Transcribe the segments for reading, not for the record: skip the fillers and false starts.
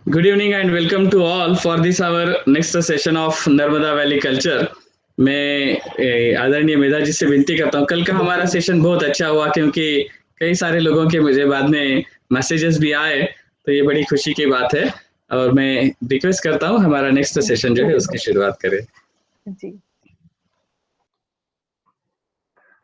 Good evening and welcome to all for this our next session of Narmada valley culture. मैं आदरणीय मेधा जी से विनती करता हूँ, कल का हमारा सेशन बहुत अच्छा हुआ क्योंकि कई सारे लोगों के मुझे बाद में मैसेजेस भी आए, तो ये बड़ी खुशी की बात है। और मैं रिक्वेस्ट करता हूँ हमारा नेक्स्ट सेशन जो है उसकी शुरुआत करें। जी,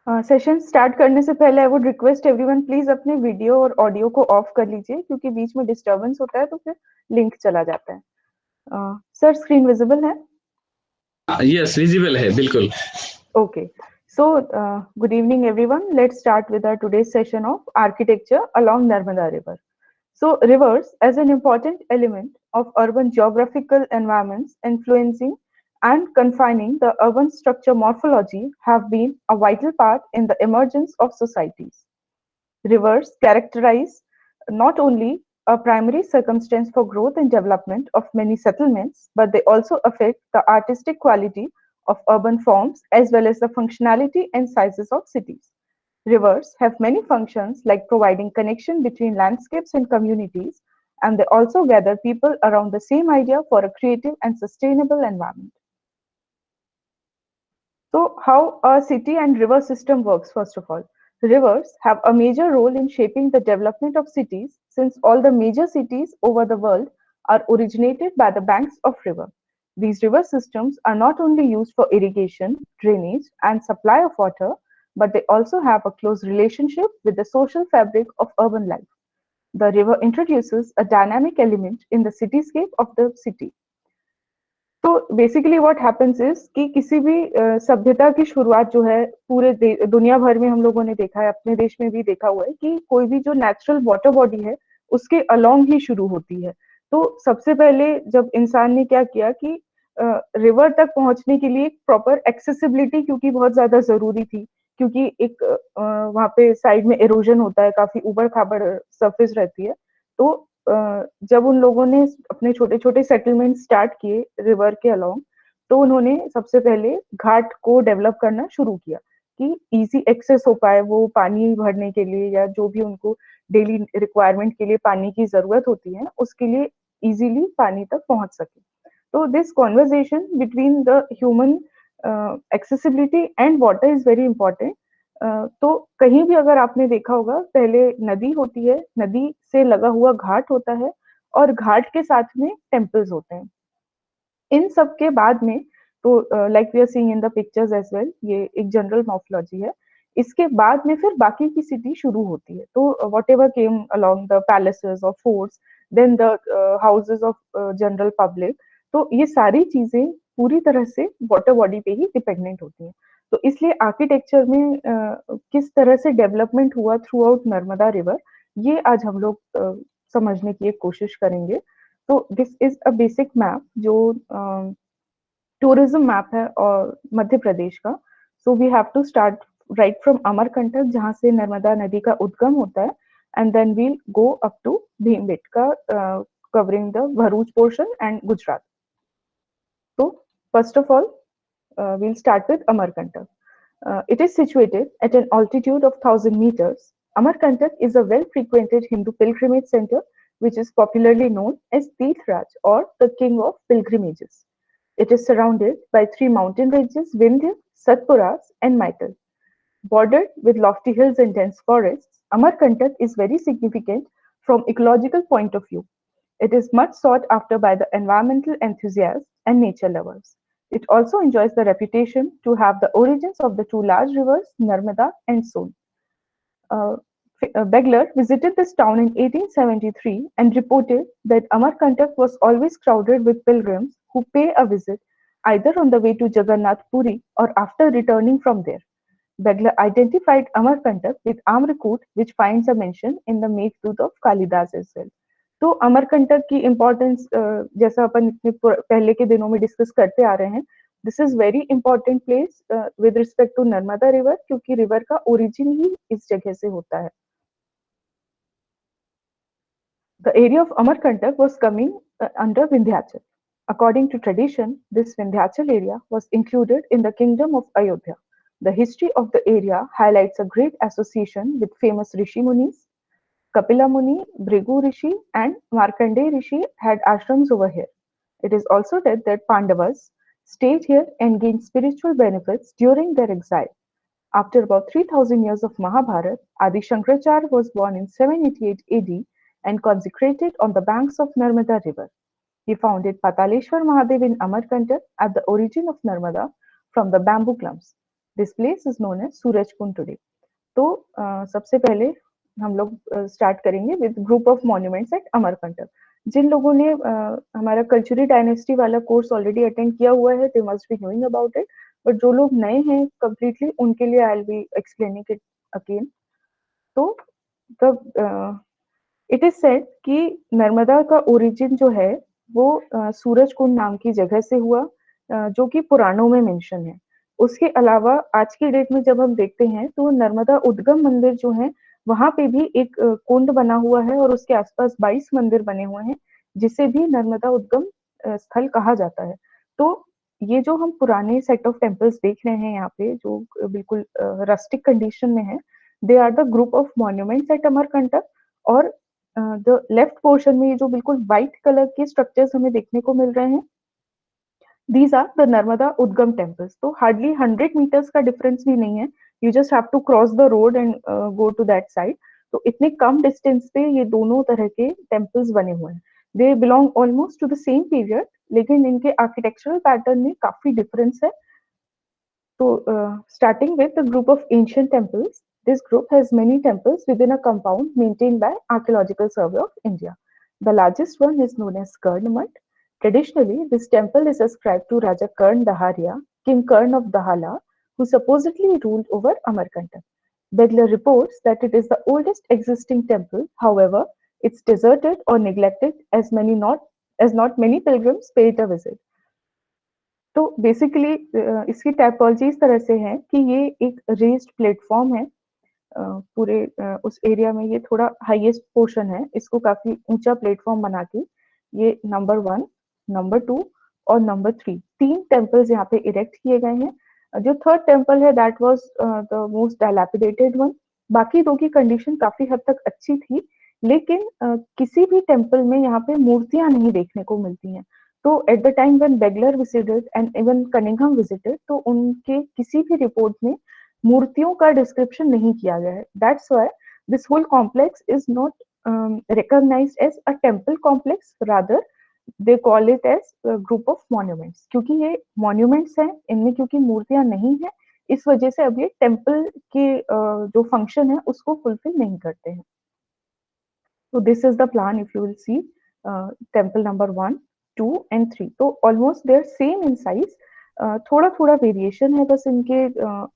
सेशन स्टार्ट करने से पहले I would request everyone please अपने वीडियो और ऑडियो को ऑफ कर लीजिए क्योंकि बीच में डिस्टरबेंस होता है तो फिर लिंक चला जाता है। सर स्क्रीन विजिबल है? यस, विजिबल है बिल्कुल। Okay, so good evening everyone. Let's start with our today's session of architecture along Narmada River. So rivers as an important element of urban geographical environments influencing and confining the urban structure morphology have been a vital part in the emergence of societies. Rivers characterize not only a primary circumstance for growth and development of many settlements, but they also affect the artistic quality of urban forms as well as the functionality and sizes of cities. Rivers have many functions like providing connection between landscapes and communities, and they also gather people around the same idea for a creative and sustainable environment. So how a city and river system works, first of all. Rivers have a major role in shaping the development of cities since all the major cities over the world are originated by the banks of river. These river systems are not only used for irrigation, drainage, and supply of water, but they also have a close relationship with the social fabric of urban life. The river introduces a dynamic element in the cityscape of the city. तो basically what happens is कि किसी भी सभ्यता की शुरुआत जो है पूरे दुनिया भर में हम लोगों ने देखा है, अपने देश में भी देखा हुआ है कि कोई भी जो नेचुरल वाटर बॉडी है उसके अलोंग ही शुरू होती है। तो सबसे पहले जब इंसान ने क्या किया कि रिवर तक पहुंचने के लिए प्रॉपर एक्सेसिबिलिटी क्योंकि बहुत ज्यादा जरूरी थी, क्योंकि एक वहां पे साइड में एरोजन होता है, काफी उबड़ खाबड़ सरफेस रहती है। तो जब उन लोगों ने अपने छोटे छोटे सेटलमेंट स्टार्ट किए रिवर के अलोंग, तो उन्होंने सबसे पहले घाट को डेवलप करना शुरू किया कि इजी एक्सेस हो पाए, वो पानी भरने के लिए या जो भी उनको डेली रिक्वायरमेंट के लिए पानी की जरूरत होती है उसके लिए इजीली पानी तक पहुंच सके। तो this conversation between the human accessibility and water is very important. तो कहीं भी अगर आपने देखा होगा पहले नदी होती है, नदी से लगा हुआ घाट होता है और घाट के साथ में टेम्पल्स होते हैं। इन सब के बाद में तो like we are seeing in the pictures as well, ये एक जनरल मॉर्फोलॉजी है। इसके बाद में फिर बाकी की सिटी शुरू होती है। तो whatever came along the palaces और forts, then the houses of general public. तो ये सारी चीजें पूरी तरह से वाटर बॉडी पे ही डिपेंडेंट होती हैं। तो इसलिए आर्किटेक्चर में किस तरह से डेवलपमेंट हुआ थ्रू आउट नर्मदा रिवर, ये आज हम लोग समझने की एक कोशिश करेंगे। तो this is a basic map जो टूरिज्म मैप है और मध्य प्रदेश का। So we have to start right from Amarkantak जहां से नर्मदा नदी का उद्गम होता है, and then we'll go up to Bhimbetka covering the Bharuch portion and Gujarat. तो first of all we'll start with Amarkantak. It is situated at an altitude of 1000 meters. Amarkantak is a well-frequented Hindu pilgrimage center, which is popularly known as Tirthraj or the King of Pilgrimages. It is surrounded by three mountain ranges, Vindhya, Satpuras, and Maital. Bordered with lofty hills and dense forests, Amarkantak is very significant from ecological point of view. It is much sought after by the environmental enthusiasts and nature lovers. It also enjoys the reputation to have the origins of the two large rivers, Narmada and Son. Uh, Begler visited this town in 1873 and reported that Amarkantak was always crowded with pilgrims who pay a visit either on the way to Jagannath Puri or after returning from there. Begler identified Amarkantak with Amrakut, which finds a mention in the Meghdut of Kalidas as well. तो अमरकंटक की importance जैसा अपन इतने पहले के दिनों में discuss करते आ रहे हैं, this is very important place with respect to Narmada river, क्योंकि रिवर का ओरिजिन ही इस जगह से होता है। The area of Amarkantak was coming under Vindhyachal. According to tradition, this Vindhyachal area was included in the kingdom of Ayodhya. The history of the area highlights a great association with famous Rishi Munis. Kapila Muni, Bhrigu Rishi, and Markandeya Rishi had ashrams over here. It is also said that Pandavas stayed here and gained spiritual benefits during their exile. After about 3000 years of Mahabharata, Adi Shankaracharya was born in 788 AD and consecrated on the banks of Narmada river. He founded Pataleshwar Mahadev in Amarkantak at the origin of Narmada from the bamboo clumps. This place is known as Surajkund today. तो सबसे पहले हम लोग start करेंगे with group of monuments at Amarkantak. जिन लोगों ने हमारा कल्चरल डायनेस्टी वाला कोर्स ऑलरेडी अटेंड किया हुआ है they must be knowing about it, but जो लोग नए हैं कंप्लीटली उनके लिए I will be explaining it again. तो इट इज सेड कि नर्मदा का ओरिजिन जो है वो सूरजकुंड नाम की जगह से हुआ, जो कि पुराणों में मेंशन है. उसके अलावा आज की डेट में जब हम देखते हैं तो नर्मदा उद्गम मंदिर जो है वहां पे भी एक कुंड बना हुआ है और उसके आसपास 22 मंदिर बने हुए हैं जिसे भी नर्मदा उद्गम स्थल कहा जाता है. तो ये जो हम पुराने सेट ऑफ टेम्पल्स देख रहे हैं यहाँ पे जो बिल्कुल रस्टिक कंडीशन में है, they are the group of monuments at Amarkantak. और द लेफ्ट पोर्शन में ये जो बिल्कुल व्हाइट कलर के स्ट्रक्चर्स हमें देखने को मिल रहे हैं, these are the Narmada Udgam temples. तो hardly 100 meters का difference भी नहीं है, you just have to cross the road and go to that side. तो इतने कम distance पे ये दोनों तरह के temples बने हुए हैं. They belong almost to the same period, लेकिन इनके architectural pattern में काफी difference है. So starting with the group of ancient temples, this group has many temples within a compound maintained by Archaeological Survey of India. The largest one is known as Karnamat. Traditionally, this temple is ascribed to Raja Karn Daharia, King Karn of Dahala, who supposedly ruled over Amarkantak. Begler reports that it is the oldest existing temple. However, it's deserted or neglected as not many pilgrims pay it a visit. तो basically इसकी typology इस तरह से है कि ये एक raised platform है. पूरे उस एरिया में ये थोड़ा हाईएस्ट पोर्शन है, इसको काफी ऊंचा प्लेटफॉर्म बना के ये नंबर 1, नंबर 2 और नंबर 3 तीन टेम्पल्स यहाँ पे इरेक्ट किए गए हैं. जो थर्ड टेम्पल है that was the most dilapidated one. बाकी दो की कंडीशन काफी हद तक अच्छी थी, लेकिन किसी भी टेम्पल में यहाँ पे मूर्तियां नहीं देखने को मिलती हैं. तो eight the time when Beglar visited and even Cunningham visited, तो उनके किसी भी रिपोर्ट में मूर्तियों का डिस्क्रिप्शन नहीं किया गया है. That's why this whole complex is not recognized as a temple complex, rather they call it as a group of monuments. क्योंकि ये monuments हैं, इनमें क्योंकि मूर्तियां नहीं है, इस वजह से अब ये टेम्पल के जो फंक्शन है उसको फुलफिल नहीं करते हैं. So this is the plan. If you will see temple number 1, 2 and 3, तो almost they are same in size. थोड़ा थोड़ा वेरिएशन है बस इनके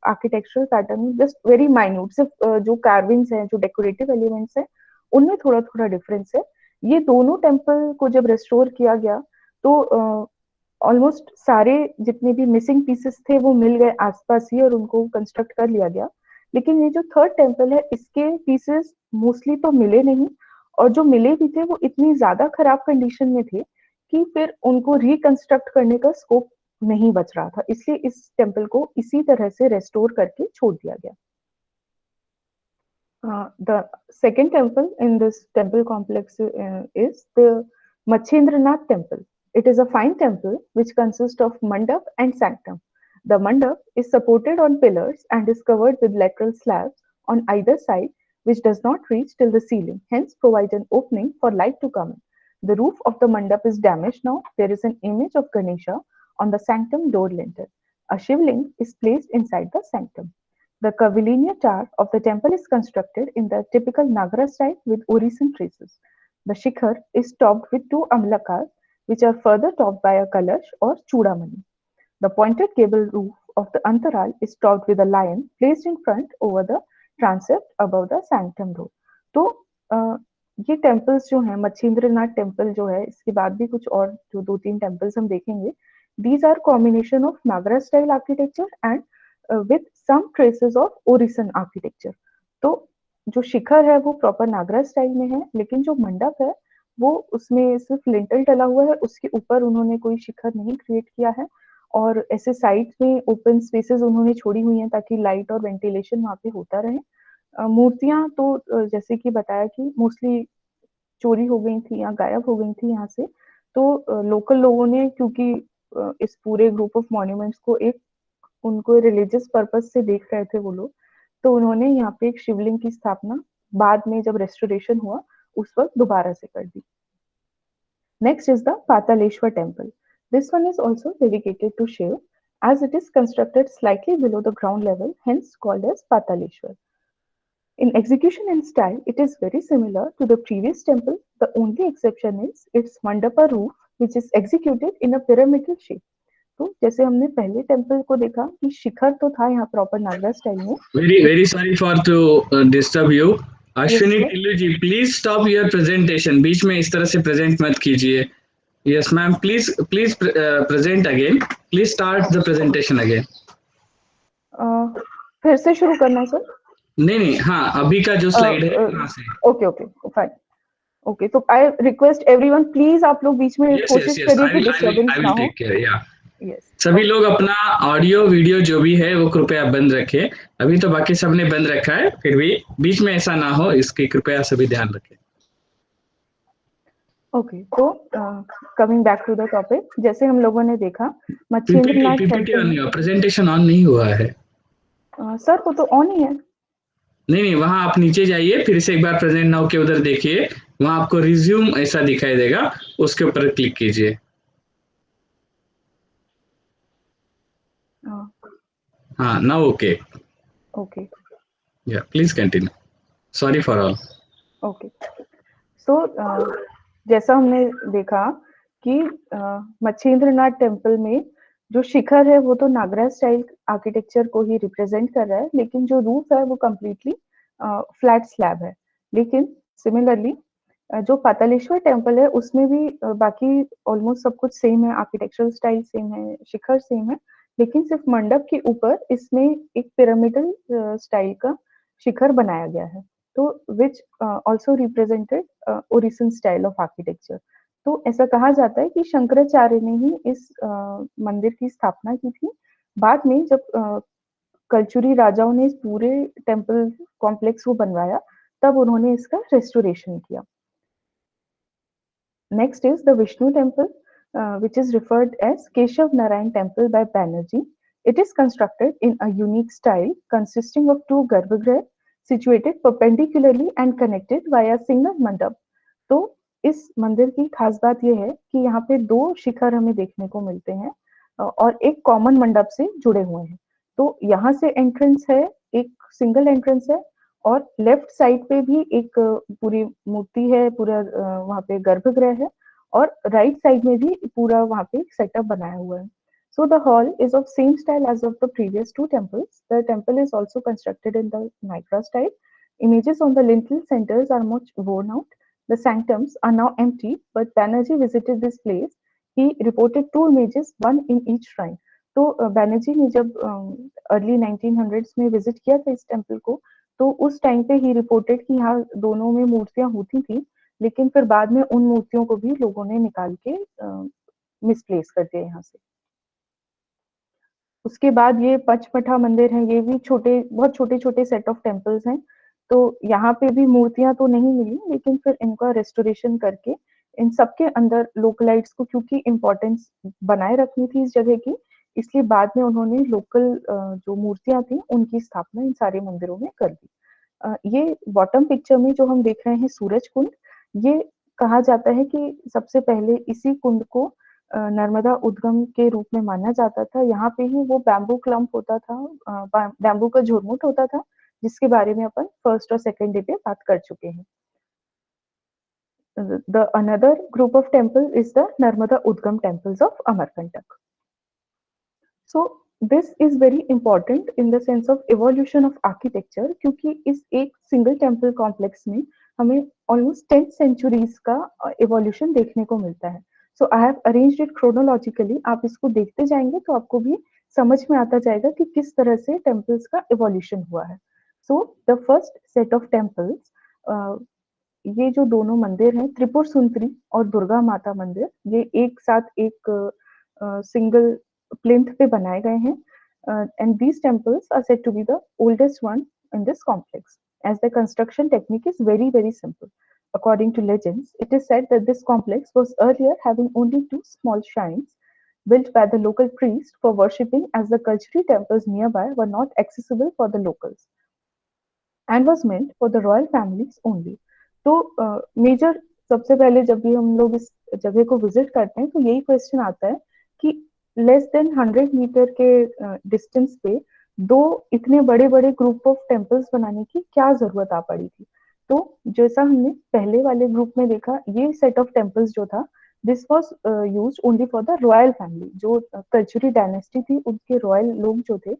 आर्किटेक्चरल पैटर्न में, जस्ट वेरी माइन्यूट. सिर्फ जो कार्विंग्स हैं, जो डेकोरेटिव एलिमेंट्स हैं, उनमें थोड़ा थोड़ा डिफरेंस है. ये दोनों टेम्पल को जब रेस्टोर किया गया तो ऑलमोस्ट सारे जितने भी मिसिंग पीसेस थे वो मिल गए आसपास ही और उनको कंस्ट्रक्ट कर लिया गया. लेकिन ये जो थर्ड टेम्पल है इसके पीसेस मोस्टली तो मिले नहीं, और जो मिले भी थे वो इतनी ज्यादा खराब कंडीशन में थे कि फिर उनको रिकंस्ट्रक्ट करने का स्कोप नहीं बच रहा था, इसलिए इस टेम्पल को इसी तरह से रेस्टोर करके छोड़ दिया गया. The second temple in this temple complex is the Machendranath temple. It is a fine temple which consists of mandap and sanctum. The mandap is supported on pillars and is covered with lateral slabs on either side, which does not reach till the ceiling, hence provide an opening for light to come in. The roof of the mandap is damaged now. There is an image of Ganesha on the sanctum door lintel. A shivling is placed inside the sanctum. The curvilinear tower of the temple is constructed in the typical Nagara style with Orisen traces. The shikhar is topped with two amlakars, which are further topped by a kalash or chudamani. The pointed gable roof of the antaral is topped with a lion placed in front over the transept above the sanctum door. तो ये temples जो हैं, Machhindranath temple जो है, इसके बाद भी कुछ और जो 2-3 टेम्पल्स हम देखेंगे, these are combination of Nagara style architecture and with some traces of Orisen architecture. तो जो शिखर है वो प्रॉपर नागरा स्टाइल में है, लेकिन जो मंडप है वो उसमें सिर्फ लिंटल डला हुआ है, उसके ऊपर उन्होंने कोई शिखर नहीं क्रिएट किया है, और ऐसे साइड में ओपन स्पेसेस उन्होंने छोड़ी हुई हैं ताकि लाइट और वेंटिलेशन वहां पे होता रहे. मूर्तियां तो जैसे कि बताया कि मोस्टली चोरी हो गई थी या गायब हो गई थी यहाँ से। तो लोकल लोगों ने, क्योंकि इस पूरे ग्रुप ऑफ मॉन्यूमेंट्स को एक उनको रिलीजियस पर्पस से देख रहे थे वो लोग, तो उन्होंने यहाँ पे एक शिवलिंग की स्थापना बाद में जब रेस्टोरेशन हुआ उस वक्त दोबारा से कर दी। Next is the Pataleshwar temple. This one is also dedicated to Shiv, as it is constructed slightly below the ground level, hence called as Pataleshwar. In execution and style, it is very similar to the previous temple. The only exception is its mandapa roof, which is executed in a pyramidal shape. तो जैसे हमने पहले temple को देखा कि शिखर तो था यहाँ प्रॉपर नागरा स्टाइल में। Very sorry for to disturb you. Yes Ashwini sir. Tillu ji, please stop your presentation, बीच में इस तरह से प्रेजेंट मत कीजिए। Yes ma'am, please please present again, please start the presentation again. फिर से शुरू करना है सर? नहीं, हाँ, अभी का जो स्लाइड है वहां से। Okay okay fine. ओके, तो आई रिक्वेस्ट एवरीवन, प्लीज आप लोग बीच में यस यस कोशिश यस, करिए कि आई डिस्टरबेंस ना विल हो। Take care. या यस सभी ओके लोग अपना ऑडियो वीडियो जो भी है वो कृपया बंद रखें। अभी तो बाकी सबने बंद रखा है, फिर भी बीच में ऐसा ना हो, इसकी कृपया सभी ध्यान रखें। ओके। तो coming back to the topic, जैसे हम लोगों ने देखा PPT Machchhendranath PPT temple on में। नहीं हुआ, प्रेजेंटेशन ऑन नहीं हुआ है। सर वो तो ऑन ही है। नहीं, वहां आप नीचे जाइए, फिर से एक बार प्रेजेंट नाउ के उधर देखिए, वहां आपको रिज्यूम ऐसा दिखाई देगा, उसके ऊपर क्लिक कीजिए। हाँ, नाउ ओके। ओके या please continue, sorry for all. Okay. So जैसा हमने देखा कि मच्छेंद्रनाथ टेम्पल में जो शिखर है वो तो नागरा स्टाइल आर्किटेक्चर को ही रिप्रेजेंट कर रहा है, लेकिन जो रूफ है वो कम्प्लीटली फ्लैट स्लैब है। लेकिन सिमिलरली जो पातालेश्वर टेम्पल है उसमें भी बाकी ऑलमोस्ट सब कुछ सेम है, आर्किटेक्चरल स्टाइल सेम है, शिखर सेम है, लेकिन सिर्फ मंडप के ऊपर इसमें एक पिरामिडल स्टाइल का शिखर बनाया गया है, तो which also represented Orissan style of architecture. तो ऐसा कहा जाता है कि शंकराचार्य ने ही इस मंदिर की स्थापना की थी। बाद में जब कलचुरी राजाओं ने इस पूरे टेम्पल कॉम्प्लेक्स को बनवाया, तब उन्होंने इसका रेस्टोरेशन किया। Next is the Vishnu temple, which is referred as Keshav Narayan temple by Banerjee. It is constructed in a unique style consisting of two garbhagriha situated perpendicularly and connected via single mandap. तो इस मंदिर की खास बात यह है कि यहाँ पे दो शिखर हमें देखने को मिलते हैं और एक कॉमन मंडप से जुड़े हुए हैं। तो यहाँ से एंट्रेंस है, एक सिंगल एंट्रेंस है, और लेफ्ट साइड पे भी एक पूरी मूर्ति है, पूरा वहाँ पे गर्भगृह है, और राइट साइड में भी पूरा वहाँ पे सेटअप बनाया हुआ है। So the hall is of same style as of the previous two temples. The temple is also constructed in the Nayagara style. Images on the lintel centers are much worn out. The sanctums are now empty, but Banerjee visited this place. He reported two images, one in each shrine. तो बैनर्जी ने जब early 1900s में visit किया था इस temple को, तो उस टाइम पे ही रिपोर्टेड कि यहाँ दोनों में मूर्तियां होती थी, लेकिन फिर बाद में उन मूर्तियों को भी लोगों ने निकाल के मिसप्लेस कर दिया यहाँ से। उसके बाद ये पंचमठा मंदिर है, ये भी बहुत छोटे छोटे सेट ऑफ टेम्पल्स हैं। तो यहाँ पे भी मूर्तियां तो नहीं मिली, लेकिन फिर इनका रेस्टोरेशन करके इन सबके अंदर लोकलाइट्स को क्योंकि इम्पोर्टेंस बनाए रखनी थी इस जगह की, इसलिए बाद में उन्होंने लोकल जो मूर्तियां थी उनकी स्थापना इन सारे मंदिरों में कर दी। ये बॉटम पिक्चर में जो हम देख रहे हैं सूरज कुंड, ये कहा जाता है कि सबसे पहले इसी कुंड को नर्मदा उद्गम के रूप में माना जाता था। यहाँ पे ही वो बैम्बू क्लम्प होता था, बैम्बू का झुरमुट होता था, जिसके बारे में अपन फर्स्ट और सेकंड डे पे बात कर चुके हैं। The another group of temple is the Narmada Udgam temples of Amarkantak. So this is very important in the sense of evolution of architecture, क्योंकि इस एक सिंगल टेम्पल कॉम्प्लेक्स में हमें ऑलमोस्ट 10 सेंचुरीज का evolution देखने को मिलता है। So I have arranged it chronologically. आप इसको देखते जाएंगे तो आपको भी समझ में आता जाएगा कि किस तरह से टेम्पल्स का evolution हुआ है। So the first set of temples, ये जो दोनों मंदिर हैं, त्रिपुर सुंदरी और दुर्गा माता मंदिर, ये एक साथ एक सिंगल प्लिंथ पे बनाए गए हैं, and these temples are said to be the oldest one in this complex. as the construction technique is very, very simple. According to legends, it is said that this complex was earlier having only two small shrines built by the local priest for worshipping, as the cultural temples nearby were not accessible for the locals and was meant for the royal families only. तो major सबसे पहले जब भी हम लोग इस जगह को विजिट करते हैं तो यही क्वेश्चन आता है कि लेस देन 100 मीटर के डिस्टेंस पे दो इतने बड़े बड़े ग्रुप ऑफ टेम्पल्स बनाने की क्या जरूरत आ पड़ी थी। तो जैसा हमने पहले वाले ग्रुप में देखा, ये सेट ऑफ टेम्पल्स जो था, this was use only for the royal family. जो कल्चुरी डायनेस्टी थी, उनके रॉयल लोग जो थे,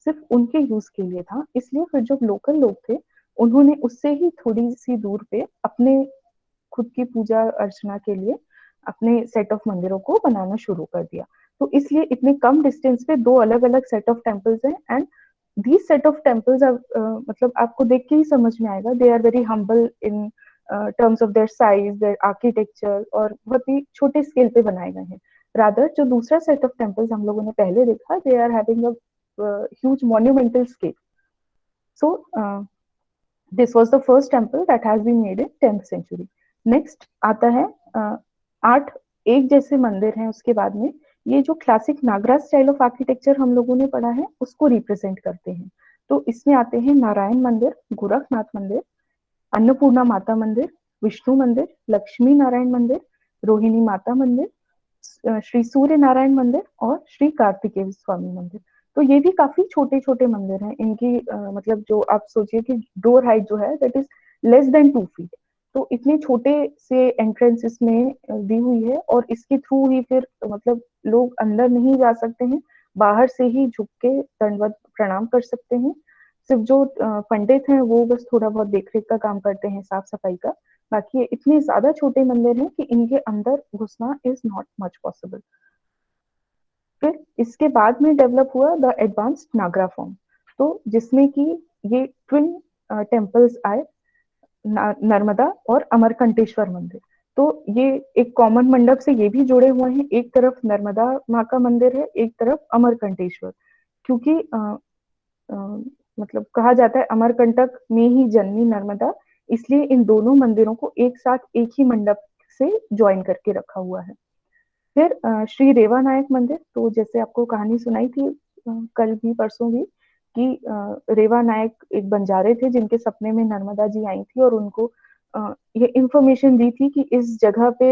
सिर्फ उनके यूज के लिए था। इसलिए फिर जो लोकल लोग थे, उन्होंने उससे ही थोड़ी सी दूर पे अपने खुद की पूजा अर्चना के लिए अपने सेट ऑफ मंदिरों को बनाना शुरू कर दिया। तो इसलिए इतने कम डिस्टेंस पे दो अलग अलग सेट ऑफ टेम्पल्स हैं। And these set of temples मतलब आपको देख के ही समझ में आएगा, they are very humble in terms of their size, their architecture, और बहुत ही छोटे स्केल पे बनाए गए हैं। रादर जो दूसरा सेट ऑफ टेम्पल्स हम लोगों ने पहले देखा, they are having a huge monumental scale. So this was the first temple that has been made in 10th century. Next आता है 8 एक जैसे मंदिर हैं। उसके बाद में ये जो classic Nagara style of architecture हम लोगों ने पढ़ा है, उसको रिप्रेजेंट करते हैं। तो इसमें आते हैं नारायण मंदिर, गोरखनाथ मंदिर, अन्नपूर्णा माता मंदिर, विष्णु मंदिर, लक्ष्मी नारायण मंदिर, रोहिणी माता मंदिर, श्री सूर्य नारायण मंदिर और श्री कार्तिकेय स्वामी मंदिर। तो ये भी काफी छोटे छोटे मंदिर हैं। इनकी मतलब जो आप सोचिए कि डोर हाइट जो है, that is less than 2 feet. तो इतने छोटे से एंट्रेंस इसमें दी हुई है, और इसके थ्रू ही फिर मतलब लोग अंदर नहीं जा सकते हैं, बाहर से ही झुक के दंडवत प्रणाम कर सकते हैं। सिर्फ जो पंडित हैं वो बस थोड़ा बहुत देखरेख का काम करते हैं, साफ सफाई का। बाकी ये इतने ज्यादा छोटे मंदिर हैं कि इनके अंदर घुसना इज नॉट मच पॉसिबल। फिर इसके बाद में डेवलप हुआ द एडवांस्ड नागरा फॉर्म, तो जिसमें कि ये ट्विन टेम्पल्स आए, नर्मदा और अमरकंटेश्वर मंदिर। तो ये एक कॉमन मंडप से ये भी जुड़े हुए हैं। एक तरफ नर्मदा माँ का मंदिर है, एक तरफ अमरकंटेश्वर, क्योंकि मतलब कहा जाता है अमरकंटक में ही जन्मी नर्मदा, इसलिए इन दोनों मंदिरों को एक साथ एक ही मंडप से ज्वाइन करके रखा हुआ है। फिर श्री रेवा नायक मंदिर, तो जैसे आपको कहानी सुनाई थी कल भी परसों भी, कि रेवा नायक एक बंजारे थे जिनके सपने में नर्मदा जी आई थी और उनको ये इंफॉर्मेशन दी थी कि इस जगह पे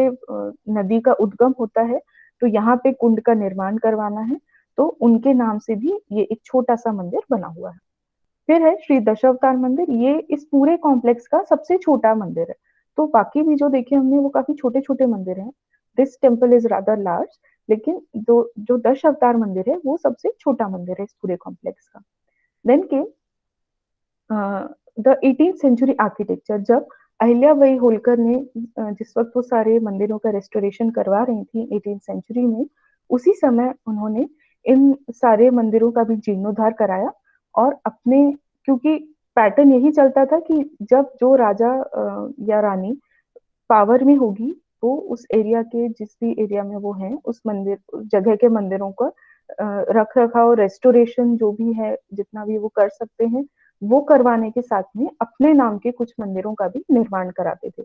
नदी का उद्गम होता है, तो यहाँ पे कुंड का निर्माण करवाना है। तो उनके नाम से भी ये एक छोटा सा मंदिर बना हुआ है। फिर है श्री दशावतार मंदिर, ये इस पूरे कॉम्प्लेक्स का सबसे छोटा मंदिर है। तो बाकी भी जो देखे हमने वो काफी छोटे छोटे मंदिर हैं। This temple is rather large, लेकिन जो दश अवतार मंदिर है वो सबसे छोटा मंदिर है इस पूरे कॉम्प्लेक्स का। देन के द 18th सेंचुरी आर्किटेक्चर, जब अहिल्याबाई होलकर ने जिस वक्त वो सारे मंदिरों का रेस्टोरेशन करवा रही थी 18th सेंचुरी में, उसी समय उन्होंने इन सारे मंदिरों का भी जीर्णोद्धार कराया। और अपने, क्योंकि पैटर्न यही चलता था कि जब जो राजा या रानी पावर में होगी, वो उस एरिया के जिस भी एरिया में वो है, उस मंदिर जगह के मंदिरों का रख रखाव, रेस्टोरेशन जो भी है, जितना भी वो कर सकते हैं, वो करवाने के साथ में अपने नाम के कुछ मंदिरों का भी निर्माण कराते थे।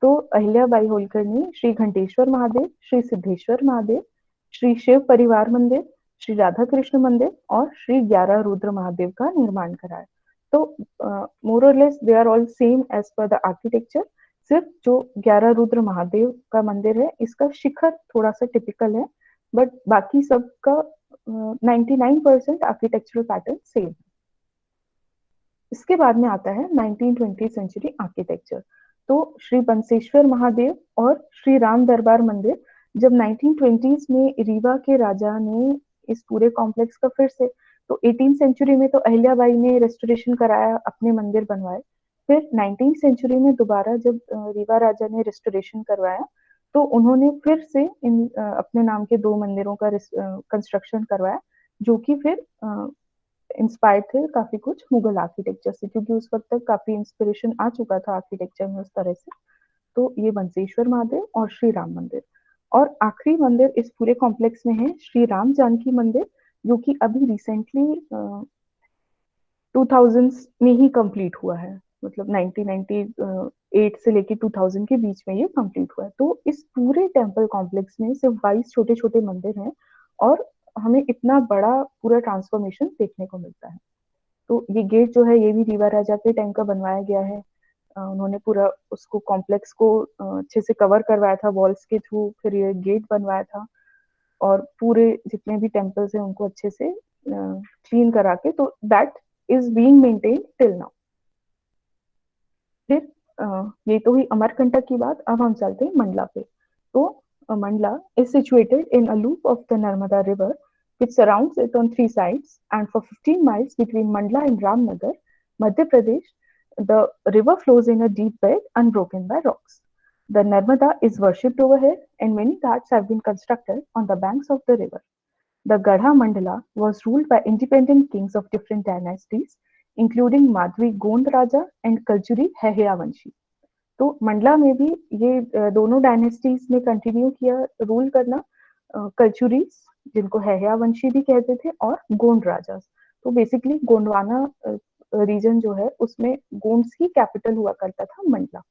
तो अहिल्याबाई होलकर ने श्री घंटेश्वर महादेव, श्री सिद्धेश्वर महादेव, श्री शिव परिवार मंदिर, श्री राधा कृष्ण मंदिर और श्री 11 रुद्र महादेव का निर्माण कराया। तो मोर और less they are all same as per the architecture. सिर्फ जो 11 रुद्र महादेव का मंदिर है, इसका शिखर थोड़ा सा टिपिकल है, बट बाकी सबका 99% आर्किटेक्चरल पैटर्न सेम है। इसके बाद में आता है 1920 सेंचुरी आर्किटेक्चर। तो श्री बंसेश्वर महादेव और श्री राम दरबार मंदिर, जब 1920s में रीवा के राजा ने इस पूरे कॉम्प्लेक्स का फिर से, तो 18th सेंचुरी में तो अहिल्याबाई ने रेस्टोरेशन कराया, अपने मंदिर बनवाए। फिर 19th सेंचुरी में दोबारा जब रीवा राजा ने रेस्टोरेशन करवाया, तो उन्होंने फिर से इन अपने नाम के 2 मंदिरों का कंस्ट्रक्शन करवाया, जो कि फिर इंस्पायर्ड थे काफी कुछ मुगल आर्किटेक्चर से, क्योंकि उस वक्त तक काफी इंस्पिरेशन आ चुका था आर्किटेक्चर में उस तरह से। तो ये बंसेश्वर महादेव और श्री राम मंदिर। और आखिरी मंदिर इस पूरे कॉम्प्लेक्स में है श्री राम जानकी मंदिर, जो कि अभी रिसेंटली 2000s में ही कंप्लीट हुआ है। मतलब 1998 से लेके 2000 के बीच में ये कंप्लीट हुआ है। तो इस पूरे टेम्पल कॉम्प्लेक्स में सिर्फ 22 छोटे छोटे मंदिर हैं और हमें इतना बड़ा पूरा ट्रांसफॉर्मेशन देखने को मिलता है। तो ये गेट जो है ये भी रीवा राजा के टाइम का बनवाया गया है। उन्होंने पूरा उसको कॉम्प्लेक्स को अच्छे से कवर करवाया था वॉल्स के थ्रू, फिर ये गेट बनवाया था और पूरे जितने भी टेम्पल्स हैं उनको अच्छे से क्लीन करा के, तो that is being maintained till now. फिर ये तो हुई अमरकंटक की बात। अब हम चलते हैं मंडला पे। तो Mandla is situated in a loop of the Narmada river which surrounds it on three sides, and for 15 miles between Mandla and Ramnagar, Madhya Pradesh, the river flows in a deep bed unbroken by rocks. The Narmada is worshipped over here, and many ghats have been constructed on the banks of the river. The Gadha Mandala was ruled by independent kings of different dynasties, including Madhvi Gond Raja and Kalchuri Hehya Vanshi. तो मंडला में भी ये दोनों dynasties ने continue किया rule करना, कल्चुरीज जिनको हैया वंशी भी कहते थे और गोंड राजा। तो बेसिकली गोंडवाना रीजन जो है उसमें गोंड्स की कैपिटल हुआ करता था Mandla.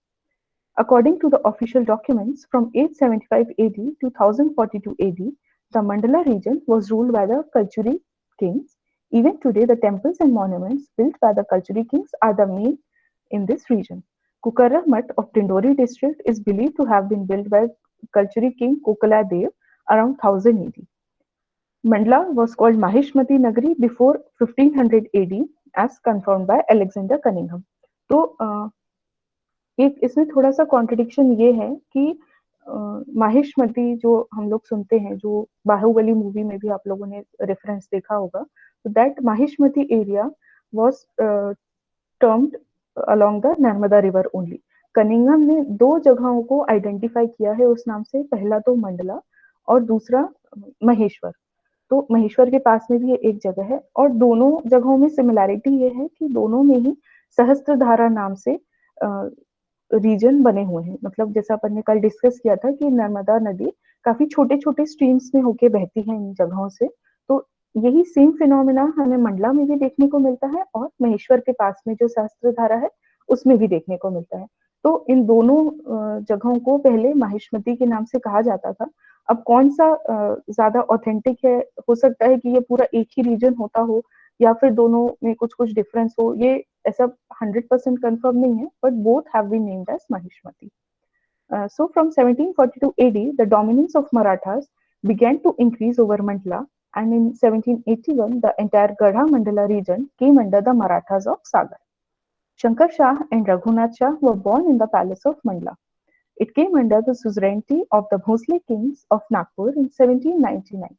According to the official documents from 875 AD to 1042 AD, the Mandala region was ruled by the Kalchuri kings. Even today, the temples and monuments built by the Kalchuri kings are the main in this region. Kukarra Mutt of Tindori district is believed to have been built by Kalchuri king Kokala Dev around 1000 AD. Mandla was called Mahishmati Nagari before 1500 AD as confirmed by Alexander Cunningham. तो एक इसमें थोड़ा सा contradiction ये है कि माहिष्मती जो हम लोग सुनते हैं, जो बाहुबली मूवी में भी आप लोगों ने रेफरेंस देखा होगा, तो that Mahishmati area was termed along the Narmada river only. Cunningham ने दो जगहों को आइडेंटिफाई किया है उस नाम से, पहला तो मंडला और दूसरा महेश्वर। तो महेश्वर के पास में भी ये एक जगह है और दोनों जगहों में सिमिलैरिटी ये है कि दोनों में ही सहस्त्रधारा नाम से रीजन बने हुए हैं। मतलब जैसा अपन ने कल डिस्कस किया था कि नर्मदा नदी काफी छोटे छोटे स्ट्रीम्स में होके बहती है इन जगहों से, तो यही सेम फिनोमिना हमें मंडला में भी देखने को मिलता है और महेश्वर के पास में जो सहस्त्रधारा है उसमें भी देखने को मिलता है। तो इन दोनों जगहों को पहले माहिष्मती के नाम से कहा जाता था। अब कौन सा ज्यादा ऑथेंटिक है, हो सकता है कि ये पूरा एक ही रीजन होता हो या फिर दोनों में कुछ कुछ डिफरेंस हो, ये ऐसा 100% कंफर्म नहीं है, but both have been named as Mahishmati. So from 1742 AD, the dominance of Marathas began to increase over Mandla, and in 1781, the entire Gadha Mandala region came under the Marathas of Sagar. Shankar Shah and Raghunath Shah were born in the palace of Mandla. It came under the suzerainty of the Bhosle kings of Nagpur in 1799.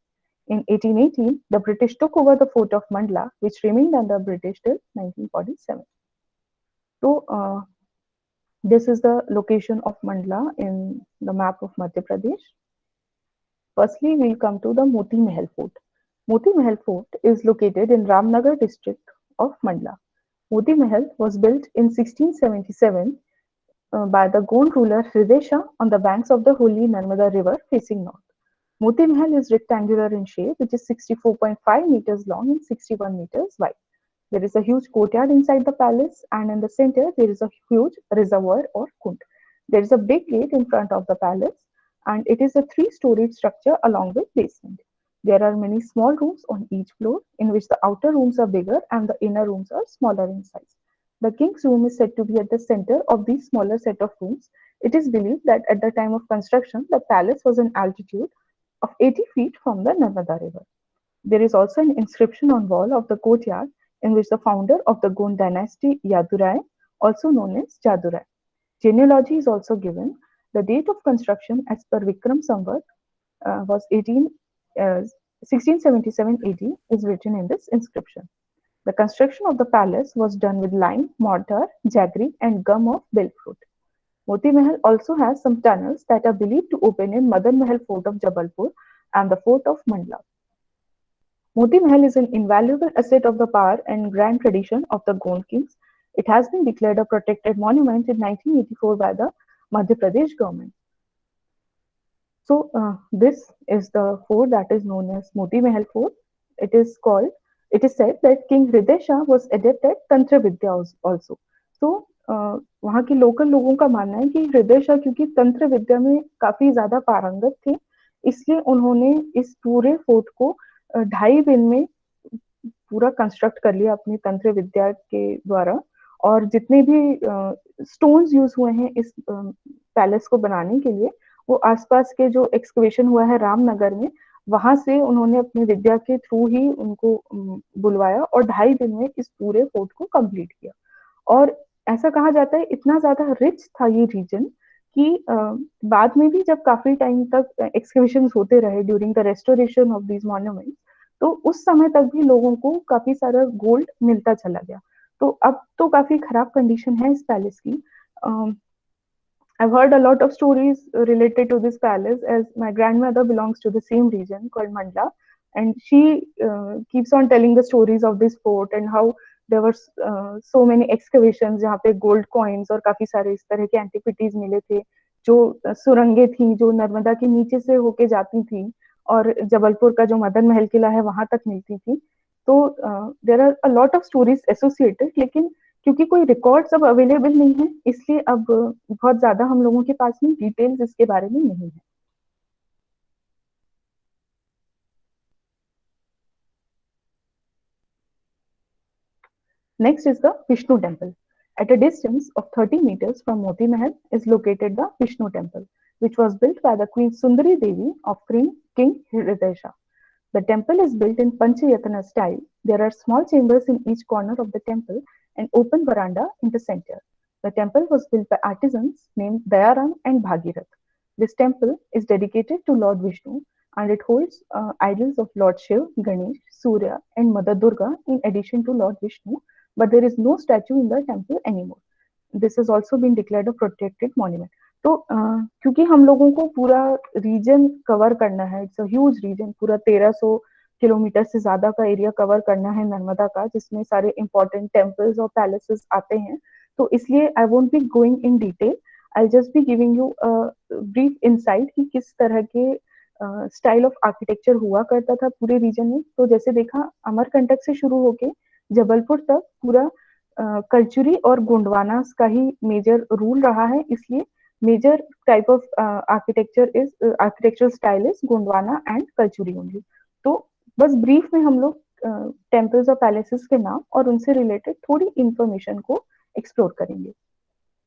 In 1818, the British took over the fort of Mandla, which remained under British till 1947. So, this is the location of Mandla in the map of Madhya Pradesh. Firstly, we'll come to the Moti Mahal Fort. Moti Mahal Fort is located in Ramnagar district of Mandla. Moti Mahal was built in 1677 by the Gond ruler Hriday Shah on the banks of the holy Narmada river facing north. Moti Mahal is rectangular in shape, which is 64.5 meters long and 61 meters wide. There is a huge courtyard inside the palace, and in the center there is a huge reservoir or kund. There is a big gate in front of the palace, and it is a three-storied structure along with basement. There are many small rooms on each floor, in which the outer rooms are bigger and the inner rooms are smaller in size. The king's room is said to be at the center of these smaller set of rooms. It is believed that at the time of construction, the palace was an altitude of 80 feet from the Narmada river. There is also an inscription on wall of the courtyard in which the founder of the Gond dynasty, Yadurai, also known as Jadurai. Genealogy is also given. The date of construction as per Vikram Samvat was 1677 AD is written in this inscription. The construction of the palace was done with lime, mortar, jaggery and gum of bilk fruit. Moti Mahal also has some tunnels that are believed to open in Madan Mahal Fort of Jabalpur and the Fort of Mandla. Moti Mahal is an invaluable asset of the power and grand tradition of the Gond kings. It has been declared a protected monument in 1984 by the Madhya Pradesh government. So this is the fort that is known as Moti Mahal Fort. It is said that King Hriday Shah was adept at Tantra Vidya also. So वहाँ के local लोगों का मानना है कि हृदय शाह क्योंकि तंत्र विद्या में काफी ज्यादा पारंगत थे, इसलिए उन्होंने इस पूरे फोर्ट को 2.5 दिन में पूरा कंस्ट्रक्ट कर लिया अपनी तंत्र विद्या के द्वारा। और जितने भी स्टोन्स यूज हुए हैं इस पैलेस को बनाने के लिए, वो आसपास के जो एक्सकवेशन हुआ है रामनगर में, वहां से उन्होंने अपनी विद्या के थ्रू ही उनको बुलवाया और 2.5 दिन में इस पूरे फोर्ट को कंप्लीट किया। और ऐसा कहा जाता है इतना ज्यादा रिच था ये रीजन कि बाद में भी जब काफी टाइम तक एक्सकवेशन होते रहे during the restoration of these monuments, तो उस समय तक भी लोगों को काफी सारा गोल्ड मिलता चला गया। तो अब तो काफी खराब कंडीशन है इस पैलेस की। I've heard a lot of stories related to this palace as my grandmother belongs to the same region called Mandla, and she keeps on telling the stories of this fort and how there were so many excavations जहाँ पे gold coins और काफी सारे इस तरह के antiquities मिले थे, जो सुरंगें थी जो नर्मदा के नीचे से होके जाती थी और जबलपुर का जो मदन महल किला है वहां तक मिलती थी। तो there are a lot of stories associated, लेकिन क्योंकि कोई रिकॉर्ड्स अब अवेलेबल नहीं है इसलिए अब बहुत ज्यादा हम लोगों के पास में डिटेल्स इसके बारे में नहीं है। Next is the Vishnu temple. At a distance of 30 meters from Moti Mahal is located the Vishnu temple, which was built by the Queen Sundari Devi of King Hridaya. The temple is built in Panchayatana style. There are small chambers in each corner of the temple and open veranda in the center. The temple was built by artisans named Dayaram and Bhagirath. This temple is dedicated to Lord Vishnu and it holds idols of Lord Shiv, Ganesh, Surya and Mother Durga in addition to Lord Vishnu, but there is no statue in the temple anymore. This has also been declared a protected monument. तो क्योंकि हम लोगों को पूरा reason cover करना है, it's a huge reason, पूरा 1300 kilometre से ज्यादा का एरिया कवर करना है नर्मदा का, जिसमें सारे इंपॉर्टेंट टेम्पल्स और पैलेसेस आते हैं। तो इसलिए I won't be going in detail, I just be giving you brief insight कि किस तरह के स्टाइल ऑफ आर्किटेक्चर हुआ करता था पूरे रीजन में। तो जैसे देखा, अमरकंटक से शुरू होके जबलपुर तक पूरा कल्चुरी और गोंडवाना का ही मेजर रूल रहा है, इसलिए major type of architectural style is Gondwana and Kalachuri only. तो बस ब्रीफ में हम लोग टेम्पल्स और पैलेसेस के नाम और उनसे रिलेटेड थोड़ी इंफॉर्मेशन को एक्सप्लोर करेंगे।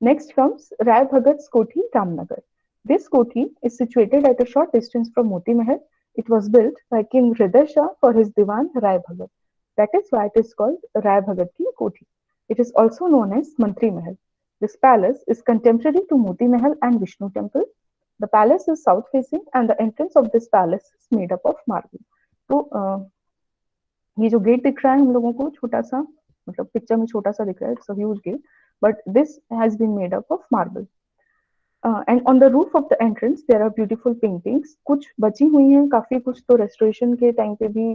नेक्स्ट कम्स राय भगत कोठी Ramnagar. This koti is situated at a short distance from Moti Mahal. It was built by King Hriday Shah for his Diwan Rai Bhagat. That is why it is called Rai Bhagat ki Koti. It is also known as Mantri Mahal. This palace is contemporary to Moti Mahal and Vishnu temple. The palace is south facing and the entrance of this palace is made up of marble. तो ये जो gate दिख रहा है हम लोगों को छोटा सा, मतलब पिक्चर में छोटा सा दिख रहा है, it's a huge gate, but this has been made up of marble. And on the roof of the entrance there are beautiful paintings. कुछ बची हुई हैं, काफी कुछ तो रेस्टोरेशन के टाइम पे भी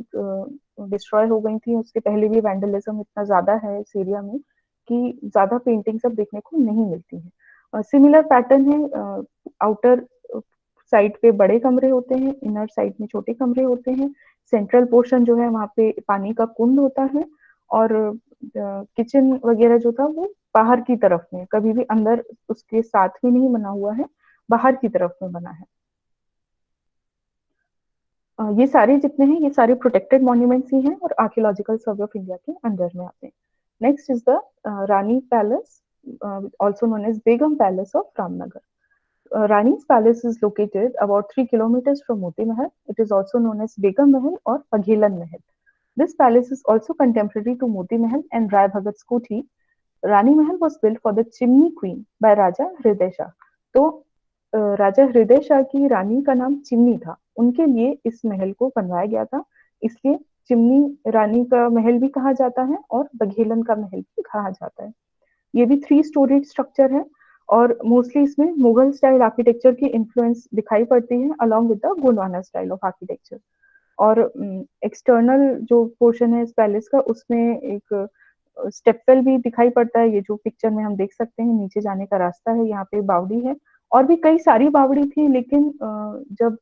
डिस्ट्रॉय हो गई थी, उसके पहले भी वैंडलिज्म इतना ज्यादा है इस एरिया में कि ज्यादा पेंटिंग्स अब देखने को नहीं मिलती हैं। सिमिलर पैटर्न है, आउटर साइड पे बड़े कमरे होते हैं, इनर साइड में छोटे कमरे होते हैं, सेंट्रल पोर्शन जो है वहाँ पे पानी का कुंड होता है और किचन वगैरह जो था वो बाहर की तरफ में, कभी भी अंदर उसके साथ में नहीं बना हुआ है, बाहर की तरफ में बना है। ये सारे जितने हैं ये सारे प्रोटेक्टेड मॉन्यूमेंट्स ही हैं और आर्कियोलॉजिकल सर्वे ऑफ इंडिया के अंडर में आते हैं। Next is the Rani palace, also known as Begum palace of Ramnagar. Rani's palace is located about 3 kilometers from Moti Mahal. It is also known as Begum Mahal or Paghelan Mahal. This palace is also contemporary to Moti Mahal and Rai Bhagat's Koti. Rani Mahal was built for the Chimney Queen by Raja Hriday Shah. तो राजा हृदय शाह की रानी का नाम chimney था, उनके लिए इस महल को बनवाया गया था, इसलिए चिमनी रानी का महल भी कहा जाता है और बघेलन का महल भी कहा जाता है। ये भी 3 स्टोरीड स्ट्रक्चर है और मोस्टली इसमें मुगल स्टाइल आर्किटेक्चर की इन्फ्लुएंस दिखाई पड़ती है along with the Gondwana style of architecture. और एक्सटर्नल जो पोर्शन है इस पैलेस का उसमें एक स्टेपवेल भी दिखाई पड़ता है, ये जो पिक्चर में हम देख सकते हैं, नीचे जाने का रास्ता है, यहाँ पे बावड़ी है और भी कई सारी बावड़ी थी, लेकिन जब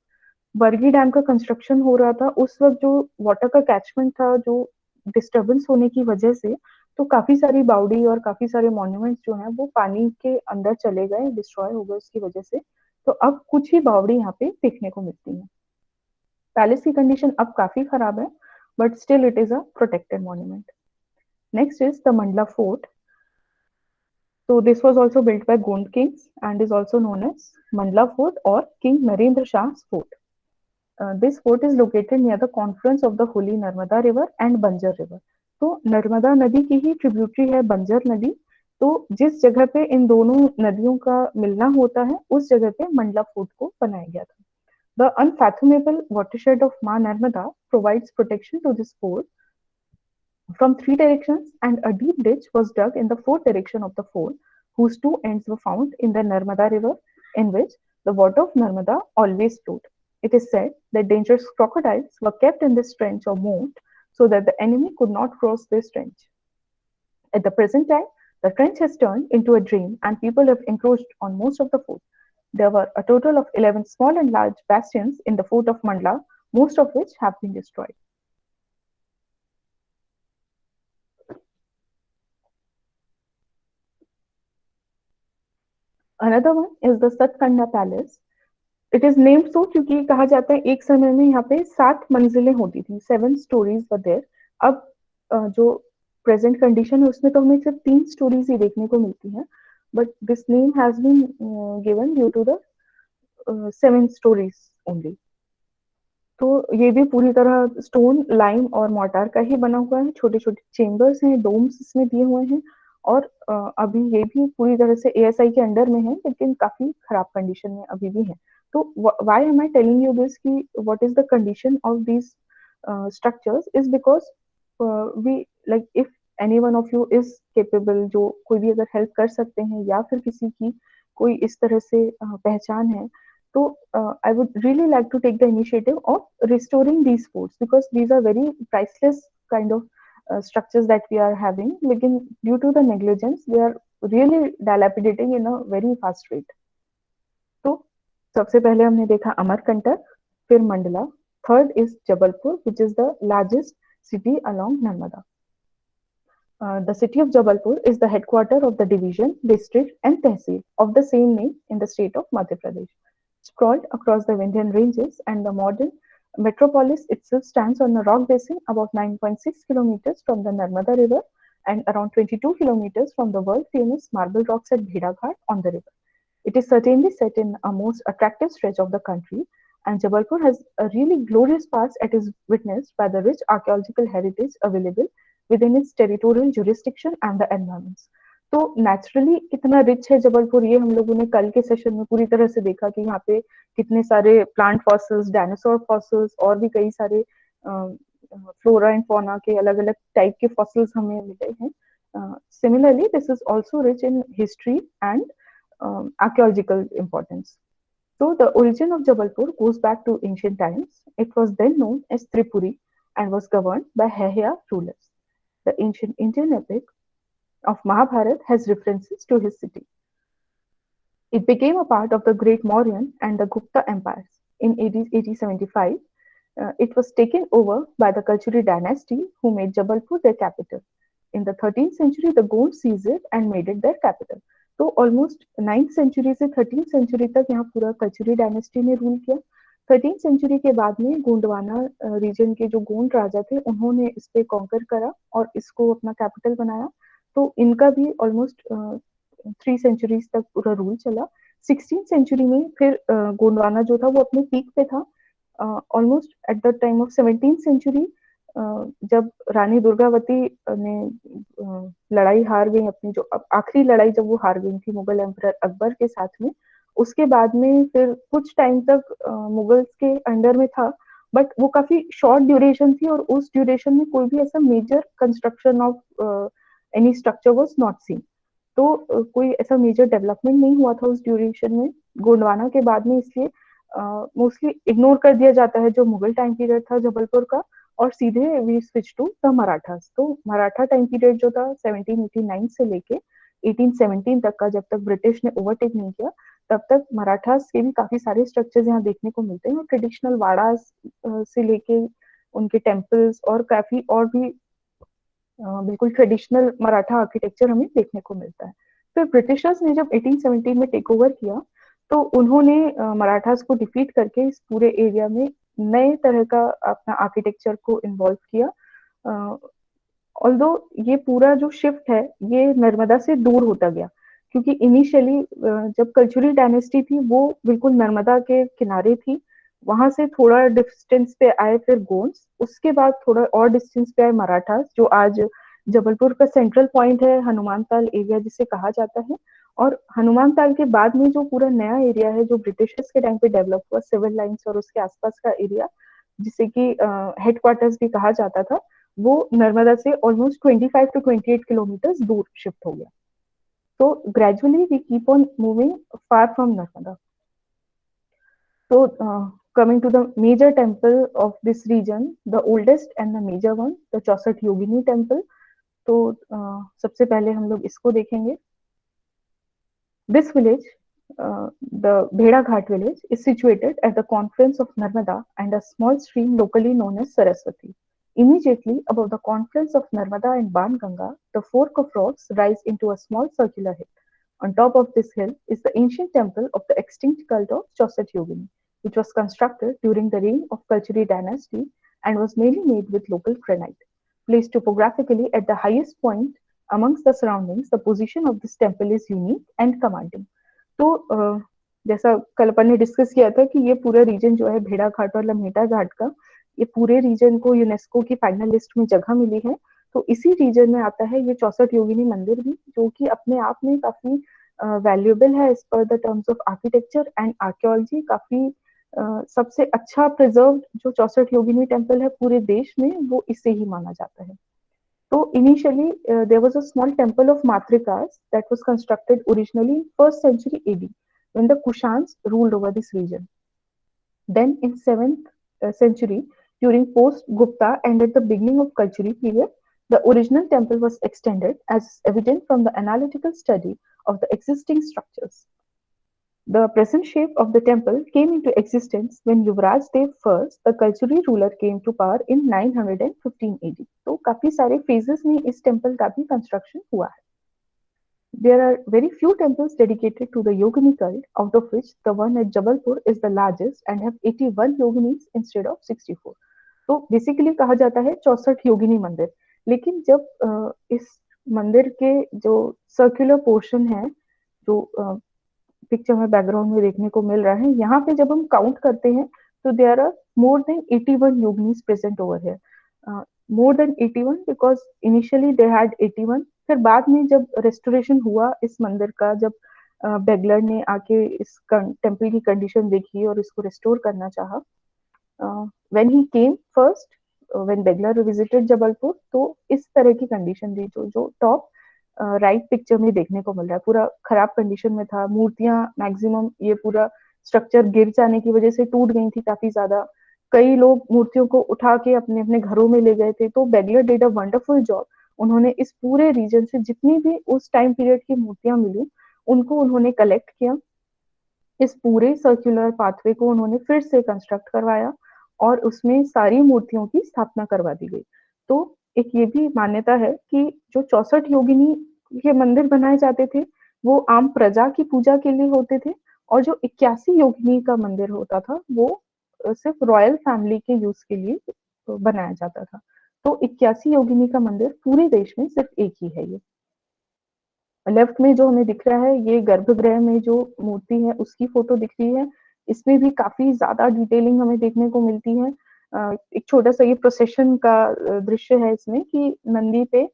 बरगी डैम का कंस्ट्रक्शन हो रहा था उस वक्त जो वाटर का कैचमेंट था, जो डिस्टर्बेंस होने की वजह से तो काफी सारी बावड़ी और काफी सारे मॉन्यूमेंट्स जो हैं वो पानी के अंदर चले गए, डिस्ट्रॉय हो गए उसकी वजह से। तो अब कुछ ही बावड़ी यहाँ पे देखने को मिलती हैं। पैलेस की कंडीशन अब काफी खराब है, but still it is a protected monument. Next is the Mandla fort. So this was also built by Gond kings and is also known as Mandla Fort or King Narendra Shah's fort. This fort is located near the confluence of the holy Narmada River and Banjar River. तो नर्मदा नदी की ही tributary है बंजर नदी। तो जिस जगह पे इन दोनों नदियों का मिलना होता है उस जगह पे मंडला फोर्ट को बनाया गया था। The unfathomable watershed of Ma Narmada provides protection to this fort from three directions, and a deep ditch was dug in the fourth direction of the fort, whose two ends were found in the Narmada River, in which the water of Narmada always flowed. It is said that dangerous crocodiles were kept in this trench or moat so that the enemy could not cross this trench. At the present time, the trench has turned into a drain and people have encroached on most of the fort. There were a total of 11 small and large bastions in the fort of Mandla, most of which have been destroyed. Another one is the Satkanda Palace. It is named so क्योंकि कहा जाता है एक समय में यहाँ पे 7 मंजिलें होती थी, 7 स्टोरीज वर देयर। अब जो प्रेजेंट कंडीशन है उसमें तो हमें सिर्फ 3 स्टोरीज ही देखने को मिलती हैं, but this name has been given due to the 7 stories only. तो ये भी पूरी तरह स्टोन, लाइम और मोर्टार का ही बना हुआ है। छोटे छोटे चेम्बर्स हैं, डोम्स इसमें दिए हुए हैं, और अभी ये भी पूरी तरह से एएसआई के अंडर में है, लेकिन काफी खराब कंडीशन में अभी भी है। तो why am I telling you this कि what is the condition of these structures is because we like if any one of you is capable, जो कोई भी अगर हेल्प कर सकते हैं या फिर किसी की कोई इस तरह से पहचान है, तो I would really like to take the initiative of restoring these forts, because these are very priceless kind of structures that we are having, लेकिन due to the negligence they are really dilapidating in a very fast rate. तो सबसे पहले हमने देखा अमरकंटक, फिर Mandla, third is Jabalpur which is the largest city along Narmada. The city of Jabalpur is the headquarter of the division, district and tehsil of the same name in the state of Madhya Pradesh. Sprawled across the Vindhyan ranges, and the modern metropolis itself stands on a rock basin about 9.6 kilometers from the Narmada River and around 22 kilometers from the world famous marble rocks at Bheda Ghat on the river. It is certainly set in a most attractive stretch of the country, and Jabalpur has a really glorious past that is witnessed by the rich archaeological heritage available within its territorial jurisdiction and the environments. तो naturally कितना rich है जबलपुर, ये हम लोगों ने कल के session में पूरी तरह से देखा कि यहाँ पे कितने सारे प्लांट फॉसिल्स, डायनासोर फॉसिल्स और भी कई सारे फ्लोरा एंड फौना के अलग अलग टाइप के फॉसिल्स हमें मिले हैं. Similarly, this is also rich in history and archaeological importance. So the origin of Jabalpur goes back to ancient times. It was then known as Tripuri and was governed by Haya rulers. The ancient Indian epic of Mahabharat has references to his city. It became a part of the Great Mauryan and the Gupta empires. In AD 1875, it was taken over by the Kalchuri dynasty, who made Jabalpur their capital. In the 13th century, the Gond seized it and made it their capital. तो almost 9th century से 13th century तक यहाँ पूरा Kalachuri dynasty ने rule किया. 13th century के बाद में गोंडवाना रीजन के जो गोंड राजा थे उन्होंने इस पे कॉन्कर करा और इसको अपना कैपिटल बनाया. तो इनका भी ऑलमोस्ट 3 सेंचुरीज तक पूरा रूल चला. 16th सेंचुरी में फिर गोंडवाना जो था वो अपने पीक पे था. Almost at the time of 17th century जब रानी दुर्गावती ने लड़ाई हार गई अपनी, जो आखिरी लड़ाई जब वो हार गई थी मुगल एम्परर अकबर के साथ में, उसके बाद में फिर कुछ टाइम तक मुगल्स के अंडर में था, बट वो काफी शॉर्ट ड्यूरेशन थी और उस ड्यूरेशन में कोई भी ऐसा major construction of any structure was not seen. तो कोई ऐसा मेजर डेवलपमेंट नहीं हुआ था उस ड्यूरेशन में गोंडवाना के बाद में, इसलिए मोस्टली इग्नोर कर दिया जाता है जो मुगल टाइम पीरियड था जबलपुर का, और सीधे we switch to the Marathas. तो मराठा टाइम पीरियड जो था 1789 से लेके 1817 तक का, जब तक ब्रिटिश ने ओवरटेक नहीं किया तब तक मराठास के भी काफी सारे स्ट्रक्चर्स यहाँ देखने को मिलते हैं, और ट्रेडिशनल वाड़ास से लेके उनके टेम्पल्स और काफी और भी बिल्कुल ट्रेडिशनल मराठा आर्किटेक्चर हमें देखने को मिलता है। फिर ब्रिटिशर्स ने जब 1817 में टेक ओवर किया तो उन्होंने मराठास को डिफीट करके इस पूरे एरिया में नए तरह का अपना आर्किटेक्चर को इन्वॉल्व किया। ऑल्दो ये पूरा जो शिफ्ट है ये नर्मदा से दूर होता गया, क्योंकि इनिशियली जब कल्चुरी डायनेस्टी थी वो बिल्कुल नर्मदा के किनारे थी, वहां से थोड़ा डिस्टेंस पे आए फिर गोंड्स, उसके बाद थोड़ा और डिस्टेंस पे आए मराठास, जो आज जबलपुर का सेंट्रल पॉइंट है, हनुमान ताल एरिया जिसे कहा जाता है। और हनुमान ताल के बाद में जो पूरा नया एरिया है जो ब्रिटिशर्स के टाइम पे डेवलप हुआ, सिविल लाइन्स और उसके आसपास का एरिया, जिसे कि हेडक्वार्टर्स भी कहा जाता था, वो नर्मदा से ऑलमोस्ट 25 टू 28 किलोमीटर दूर शिफ्ट हो गया। तो gradually we keep on moving far from Narmada. So, coming to the major temple of this region, the oldest and the major one, the Chauसठ Yogini temple. तो सबसे पहले हम लोग इसको देखेंगे। This village, the Bheda Ghat village, is situated at the confluence of Narmada and a small stream locally known as Saraswati. Immediately above the confluence of Narmada and Banganga, the fork of rocks rise into a small circular hill. On top of this hill is the ancient temple of the extinct cult of Chauसठ Yogini, which was constructed during the reign of Kalchuri dynasty and was mainly made with local granite. Placed topographically at the highest point amongst the surroundings, the position of this temple is unique and commanding. तो जैसा कल अपन ने discuss किया था कि ये पूरा reason जो है भेड़ा घाट और लम्हेटा घाट का, ये पूरे रीजन को यूनेस्को की फाइनल लिस्ट में जगह मिली है। तो इसी रीजन में आता है ये चौसठ योगिनी मंदिर भी, जो कि अपने आप में काफी वैल्यूएबल है as per the terms of architecture and archaeology. काफी सबसे अच्छा प्रिजर्व्ड जो चौसठ योगिनी टेम्पल है पूरे देश में, वो इसे ही माना जाता है। So initially, there was a small temple of Matrikas that was constructed originally in 1st century AD when the Kushans ruled over this region. Then in 7th century, during post-Gupta and at the beginning of Kalchuri period, the original temple was extended as evident from the analytical study of the existing structures. The present shape of the temple came into existence when Yuvraj Dev I, the Kalchuri ruler, came to power in 915 AD. तो काफी सारे phases में इस temple का भी construction हुआ है. There are very few temples dedicated to the Yogini cult, out of which the one at Jabalpur is the largest and have 81 Yoginis instead of 64. तो basically कहा जाता है 64 योगिनी मंदिर, लेकिन जब इस मंदिर के जो सर्कुलर पोर्शन है, जो पिक्चर में बैकग्राउंड में देखने को मिल रहा है, यहाँ पे जब हम काउंट करते हैं तो there are more than 81 yoginis present over here. More than 81 because initially they had 81, फिर बाद में जब रेस्टोरेशन हुआ इस मंदिर का, जब बेगलर ने आके इस टेम्पल की कंडीशन देखी और इसको रेस्टोर करना चाहा, when he came first, when Beglar visited Jabalpur, तो इस तरह की कंडीशन थी। जो टॉप राइट पिक्चर में देखने को मिल रहा है, पूरा खराब कंडीशन में था। मूर्तियां मैक्सिमम, ये पूरा स्ट्रक्चर गिर जाने की वजह से टूट गई थी काफी ज्यादा। कई लोग मूर्तियों को उठा के अपने अपने घरों में ले गए थे। तो Beglar did a wonderful job. उन्होंने इस पूरे रीजन से जितनी भी उस टाइम पीरियड की मूर्तियां मिली, उनको उन्होंने कलेक्ट किया, इस पूरे सर्कुलर पाथवे को उन्होंने फिर से कंस्ट्रक्ट करवाया और उसमें सारी मूर्तियों की स्थापना करवा दी गई। तो एक ये भी मान्यता है कि जो 64 योगिनी के मंदिर बनाए जाते थे वो आम प्रजा की पूजा के लिए होते थे, और जो 81 योगिनी का मंदिर होता था वो सिर्फ रॉयल फैमिली के यूज के लिए बनाया जाता था। तो 81 योगिनी का मंदिर पूरे देश में सिर्फ एक ही है। ये लेफ्ट में जो हमें दिख रहा है, ये गर्भगृह में जो मूर्ति है उसकी फोटो दिख रही है। इसमें भी काफी ज्यादा डिटेलिंग हमें देखने को मिलती है। एक छोटा सा ये प्रोसेशन का दृश्य है इसमें, कि नंदी पे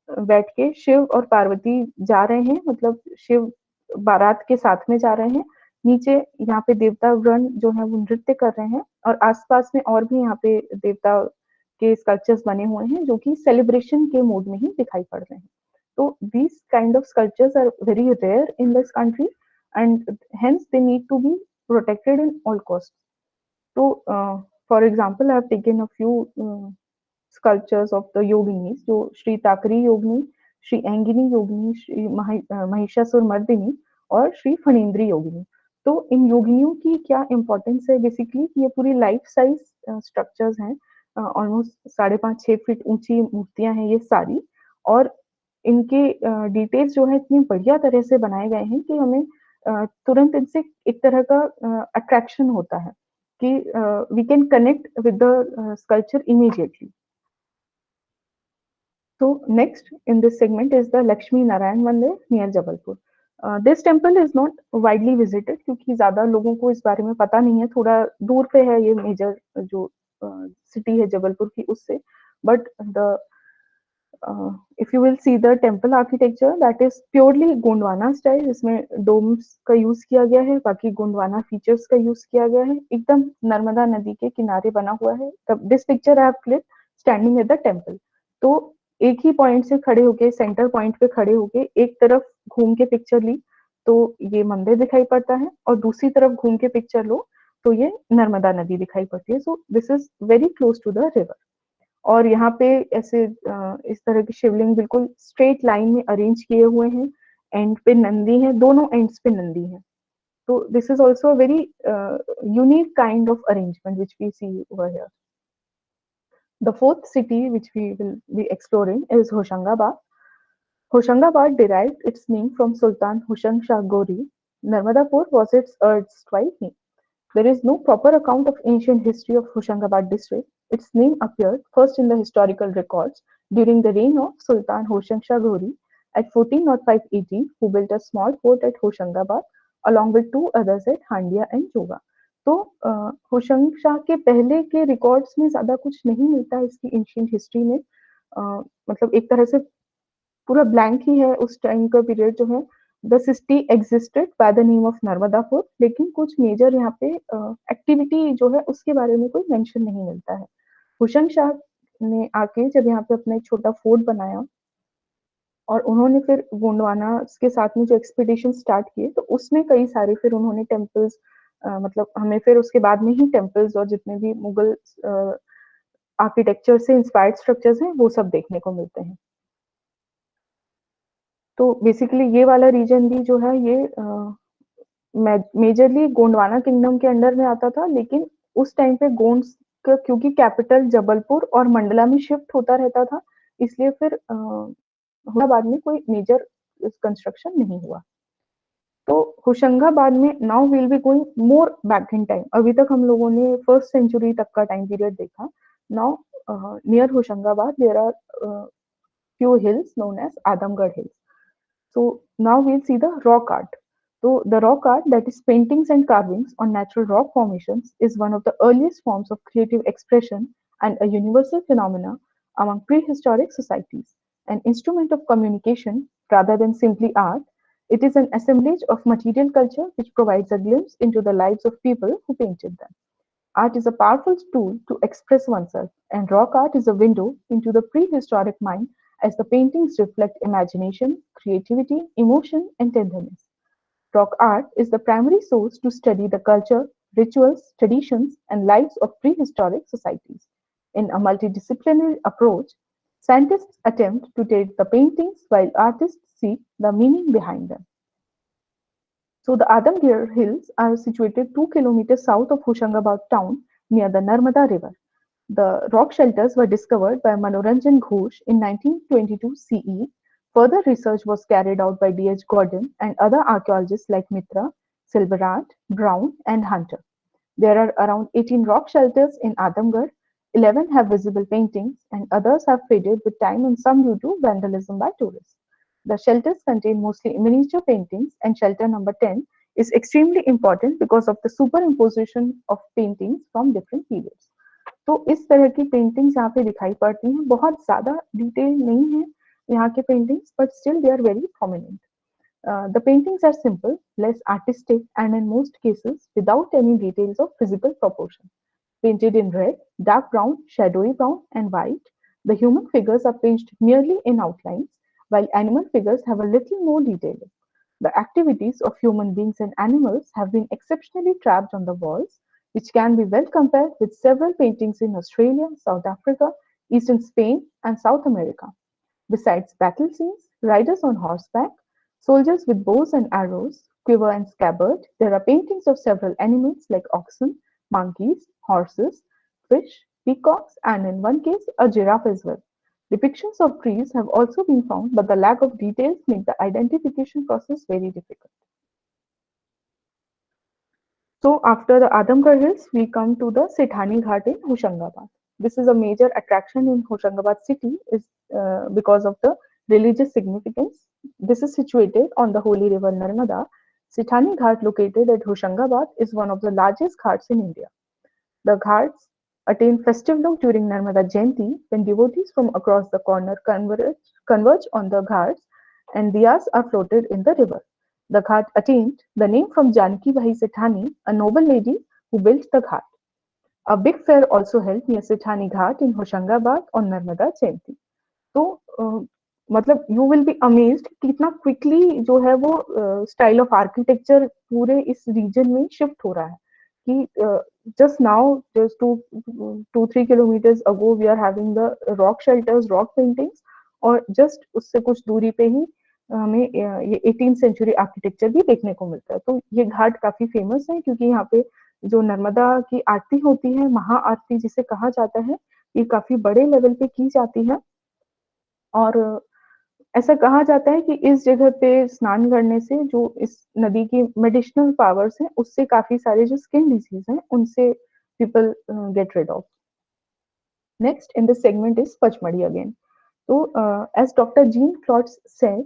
बैठ के शिव और पार्वती जा रहे हैं, मतलब शिव बारात के साथ में जा रहे हैं। नीचे यहाँ पे देवता गण जो है वो नृत्य कर रहे हैं, और आसपास में और भी यहाँ पे देवता के स्कल्पचर्स बने हुए हैं जो कि सेलिब्रेशन के मोड में ही दिखाई पड़ रहे हैं। So these kind of sculptures are very rare in this country, and hence they need to be protected in all costs. So, for example, I have taken a few sculptures of the yoginis, जो श्री ताकरी योगिनी, श्री एंगिनी योगिनी, श्री महिषासुर मर्दिनी और श्री फणींद्री योगिनी। तो इन योगिनियों की क्या importance है, basically ये पूरी life size structures हैं, almost 5.5-6 feet ऊंची मूर्तियां हैं ये सारी, और इनके डिटेल्स जो है इतनी बढ़िया तरह से बनाए गए हैं कि हमें तुरंत इनसे एक तरह का अट्रैक्शन होता है कि we can connect with the sculpture immediately. So next in this segment is the Lakshmi Narayan Mandir near Jabalpur. This temple is not widely visited क्योंकि ज़्यादा लोगों को इस बारे में पता नहीं है, थोड़ा दूर पे है ये मेजर जो सिटी है जबलपुर की उससे. But the if you will see the temple architecture, that is purely Gondwana style. इसमें domes का यूज किया गया है, बाकी गोंडवाना फीचर्स का यूज किया गया है, एकदम नर्मदा नदी के किनारे बना हुआ है. This picture I have click standing at the temple. तो एक ही पॉइंट से खड़े होके, सेंटर पॉइंट पे खड़े होके एक तरफ घूम के पिक्चर ली तो ये मंदिर दिखाई पड़ता है, और दूसरी तरफ घूम के पिक्चर लो तो ये नर्मदा नदी दिखाई पड़ती है. So this is very close to the river. और यहाँ पे ऐसे इस तरह के शिवलिंग बिल्कुल स्ट्रेट लाइन में अरेंज किए हुए हैं. एंड पे नंदी है, दोनों एंड्स पे नंदी है. तो this is also a very unique kind of arrangement which we see over here. The fourth city which we will be exploring is Hoshangabad. Hoshangabad derived its name from Sultan Hushang Shah Gori. Narmadapur was its erstwhile name. There is no proper account of ancient history of Hoshangabad district. Its name appeared first in the historical records during the reign of Sultan Hoshang Shah Gori at 1405 AD, who built a small fort at Hoshangabad along with two others at Handia and Joga. तो होशंग शाह के पहले के records में ज्यादा कुछ नहीं मिलता है इसकी एंशिएंट हिस्ट्री में. मतलब एक तरह से पूरा ब्लैंक ही है उस टाइम का पीरियड जो है. The city existed by the name of Narmadapur, लेकिन कुछ मेजर यहाँ पे एक्टिविटी जो है उसके बारे में कोई मेंशन नहीं मिलता है. होशंग शाह ने आके जब यहाँ पे अपना एक छोटा फोर्ट बनाया और उन्होंने फिर गोंडवाना के साथ में जो एक्सपीडिशन स्टार्ट किए, तो उसमें कई सारे फिर उन्होंने टेम्पल्स, मतलब हमें फिर उसके बाद में ही टेम्पल्स और जितने भी मुगल आर्किटेक्चर से इंस्पायर्ड स्ट्रक्चर्स हैं वो सब देखने को मिलते हैं. तो बेसिकली ये वाला रीजन भी जो है ये मेजरली गोंडवाना किंगडम के अंडर में आता था, लेकिन उस टाइम पे गोंड्स का क्योंकि कैपिटल जबलपुर और मंडला में शिफ्ट होता रहता था, इसलिए फिर होशंगाबाद में कोई मेजर कंस्ट्रक्शन नहीं हुआ. तो होशंगाबाद में now will be going more back in time. अभी तक हम लोगों ने फर्स्ट सेंचुरी तक का टाइम पीरियड देखा. Now near Hoshangabad there are few hills known as Adamgarh Hills. So now we'll see the rock art. So the rock art, that is paintings and carvings on natural rock formations, is one of the earliest forms of creative expression and a universal phenomena among prehistoric societies. An instrument of communication rather than simply art, it is an assemblage of material culture which provides a glimpse into the lives of people who painted them. Art is a powerful tool to express oneself, and rock art is a window into the prehistoric mind as the paintings reflect imagination, creativity, emotion, and tenderness. Rock art is the primary source to study the culture, rituals, traditions, and lives of prehistoric societies. In a multidisciplinary approach, scientists attempt to date the paintings while artists seek the meaning behind them. So the Adamgir Hills are situated 2 kilometers south of Hoshangabad town near the Narmada River. The rock shelters were discovered by Manoranjan Ghosh in 1922 CE. Further research was carried out by D.H. Gordon and other archaeologists like Mitra, Silverart, Brown, and Hunter. There are around 18 rock shelters in Adamgarh. 11 have visible paintings, and others have faded with time and some due to vandalism by tourists. The shelters contain mostly miniature paintings, and shelter number 10 is extremely important because of the superimposition of paintings from different periods. तो इस तरह की paintings यहाँ पे दिखाई पड़ती हैं. बहुत ज्यादा डिटेल नहीं है यहाँ के paintings, but still they are very prominent. The paintings are simple, less artistic, and in most cases without any details of physical proportion. Painted in red, dark brown, shadowy brown, and white, the human figures are painted merely in outlines, while animal figures have a little more detailing. The activities of human beings and animals have been exceptionally trapped on the walls, which can be well compared with several paintings in Australia, South Africa, eastern Spain, and South America. Besides battle scenes, riders on horseback, soldiers with bows and arrows, quiver and scabbard, there are paintings of several animals like oxen, monkeys, horses, fish, peacocks, and in one case, a giraffe as well. Depictions of trees have also been found, but the lack of details make the identification process very difficult. So after the Adamgarh Hills, we come to the Sethani Ghat in Hoshangabad. This is a major attraction in Hoshangabad city is because of the religious significance. This is situated on the holy river Narmada. Sethani Ghat, located at Hoshangabad, is one of the largest ghats in India. The ghats attain festive look during Narmada Jayanti, when devotees from across the corner converge on the ghats and diyas are floated in the river. The ghat attained the name from Janaki Bhai Sethani, a noble lady who built the ghat. A big fair also held near Sethani Ghat in Hoshangabad on Narmada Jayanti. तो मतलब you will be amazed कि कितना quickly जो है वो style of architecture पूरे इस reason में शिफ्ट हो रहा है कि just now, just 2-3 kilometers ago, we are having the rock shelters, rock paintings, और just उससे कुछ दूरी पे ही हमें ये 18th सेंचुरी आर्किटेक्चर भी देखने को मिलता है. तो ये घाट काफी फेमस है क्योंकि यहाँ पे जो नर्मदा की आरती होती है, महा आरती जिसे कहा जाता है, ये काफी बड़े लेवल पे की जाती है. और ऐसा कहा जाता है कि इस जगह पे स्नान करने से जो इस नदी की मेडिसिनल पावर्स हैं, उससे काफी सारे जो स्किन डिजीज हैं, उनसे people get rid of. Next in this segment is Pachmadi again. So, as Dr. Jean Klotz said,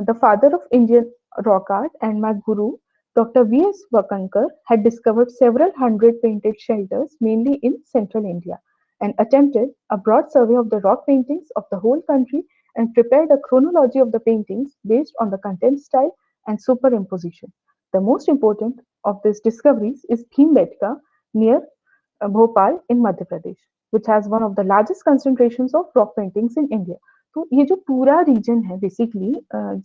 the father of Indian rock art and my guru, Dr. V.S. Wakankar, had discovered several hundred painted shelters, mainly in central India, and attempted a broad survey of the rock paintings of the whole country and prepared a chronology of the paintings based on the content style and superimposition. The most important of these discoveries is Bhimbetka near Bhopal in Madhya Pradesh, which has one of the largest concentrations of rock paintings in India. तो ये जो पूरा reason है basically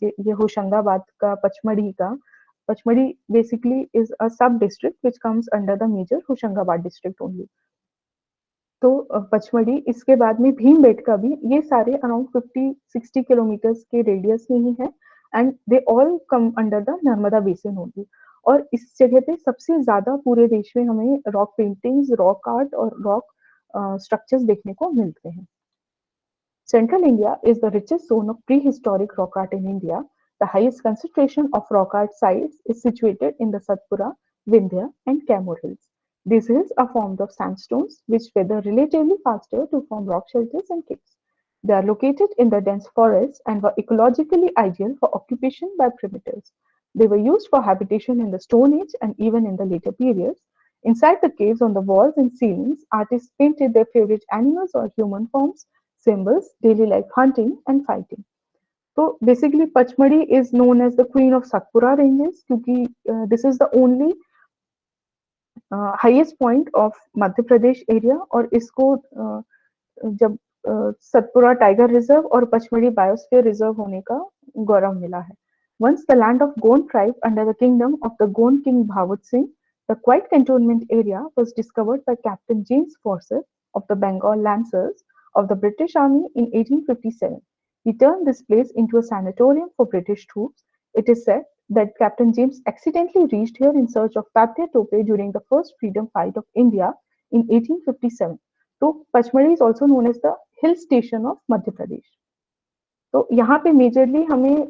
ये होशंगाबाद का Pachmarhi basically is a sub district which comes under the major Hoshangabad district only. तो पचमढ़ी, इसके बाद में भीमबेटका भी, ये सारे अराउंड 50-60 किलोमीटर्स के रेडियस में ही है and they all come under the Narmada basin only. और इस जगह पे सबसे ज्यादा पूरे देश में हमें रॉक पेंटिंग्स, रॉक आर्ट और रॉक स्ट्रक्चर्स देखने को मिलते हैं. Central India is the richest zone of prehistoric rock art in India. The highest concentration of rock art sites is situated in the Satpura, Vindhya, and Kaimur hills. These hills are formed of sandstones which weather relatively faster to form rock shelters and caves. They are located in the dense forests and were ecologically ideal for occupation by primitives. They were used for habitation in the Stone Age and even in the later periods. Inside the caves, on the walls and ceilings, artists painted their favorite animals or human forms, symbols, daily life hunting and fighting. So basically Pachmadi is known as the queen of Satpura ranges क्योंकि this is the only highest point of Madhya Pradesh area और इसको जब Satpura tiger reserve और Pachmarhi biosphere reserve होने का गौरव मिला है. Once the land of Gond tribe under the kingdom of the Gond king Bhavut Singh, the quiet cantonment area was discovered by Captain James Forsyth of the Bengal Lancers of the British Army in 1857. He turned this place into a sanatorium for British troops. It is said that Captain James accidentally reached here in search of Tatya Tope during the first freedom fight of India in 1857. So, Pachmadi is also known as the hill station of Madhya Pradesh. तो यहाँ पे majorly हमें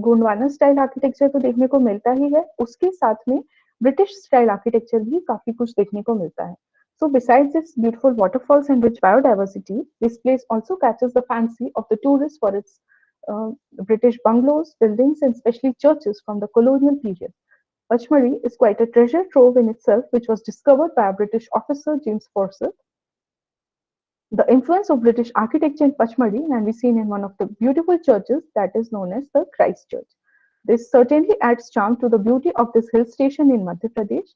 Gondwana style architecture तो देखने को मिलता ही है, उसके साथ में ब्रिटिश स्टाइल आर्किटेक्चर भी काफी कुछ देखने को मिलता है. So besides its beautiful waterfalls and rich biodiversity, this place also catches the fancy of the tourists for its British bungalows, buildings, and especially churches from the colonial period. Pachmadi is quite a treasure trove in itself, which was discovered by a British officer, James Forsyth. The influence of British architecture in Pachmadi can be seen in one of the beautiful churches that is known as the Christ Church. This certainly adds charm to the beauty of this hill station in Madhya Pradesh.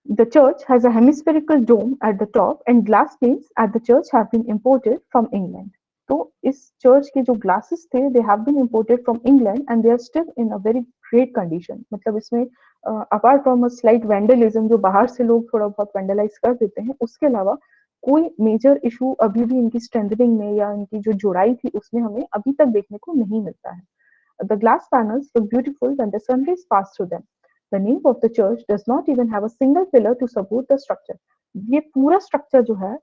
The church has a hemispherical dome at the top and glass panes at the church have been imported from England. तो इस church के जो glasses थे, they have been imported from England and they are still in a very great condition. मतलब इसमें apart from a slight vandalism जो बाहर से लोग थोड़ा बहुत vandalize कर देते हैं, उसके अलावा कोई मेजर इशू अभी भी इनकी स्ट्रेंथनिंग में या इनकी जो जुड़ाई थी उसमें हमें अभी तक देखने को नहीं मिलता है. The glass panels look beautiful when the sun rays pass through them. The nave of the church does not even have a single pillar to support the structure. ये पूरा structure जो है,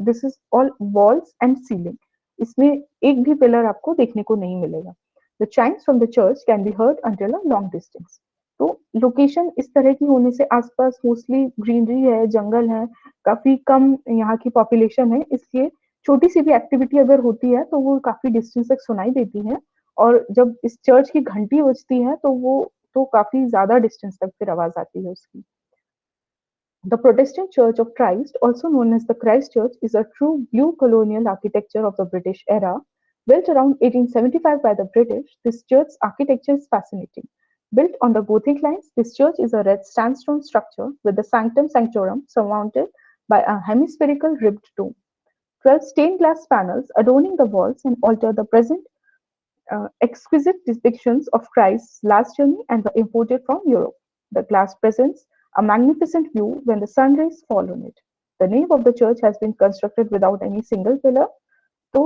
this is all walls and ceiling. इसमें एक भी pillar आपको देखने को नहीं मिलेगा. The chimes from the church can be heard until a long distance. तो लोकेशन इस तरह की होने से आसपास मोस्टली ग्रीनरी है, जंगल है, काफी कम यहाँ की पॉपुलेशन है, इसलिए छोटी सी भी एक्टिविटी अगर होती है तो वो काफी डिस्टेंस तक सुनाई देती है, और जब इस चर्च की घंटी बजती है तो वो तो काफी ज्यादा डिस्टेंस तक फिर आवाज आती है उसकी. The Protestant Church of Christ, also known as the Christ Church, is a true blue colonial architecture of the British era. Built around 1875 by the British, this church's architecture is fascinating. Built on the Gothic lines, this church is a red sandstone structure with the sanctum sanctorum surmounted by a hemispherical ribbed dome. 12 stained glass panels adorning the walls and altar the present exquisite depictions of Christ's last journey and were imported from Europe. The glass presents a magnificent view when the sun rays fall on it. The nave of the church has been constructed without any single pillar. तो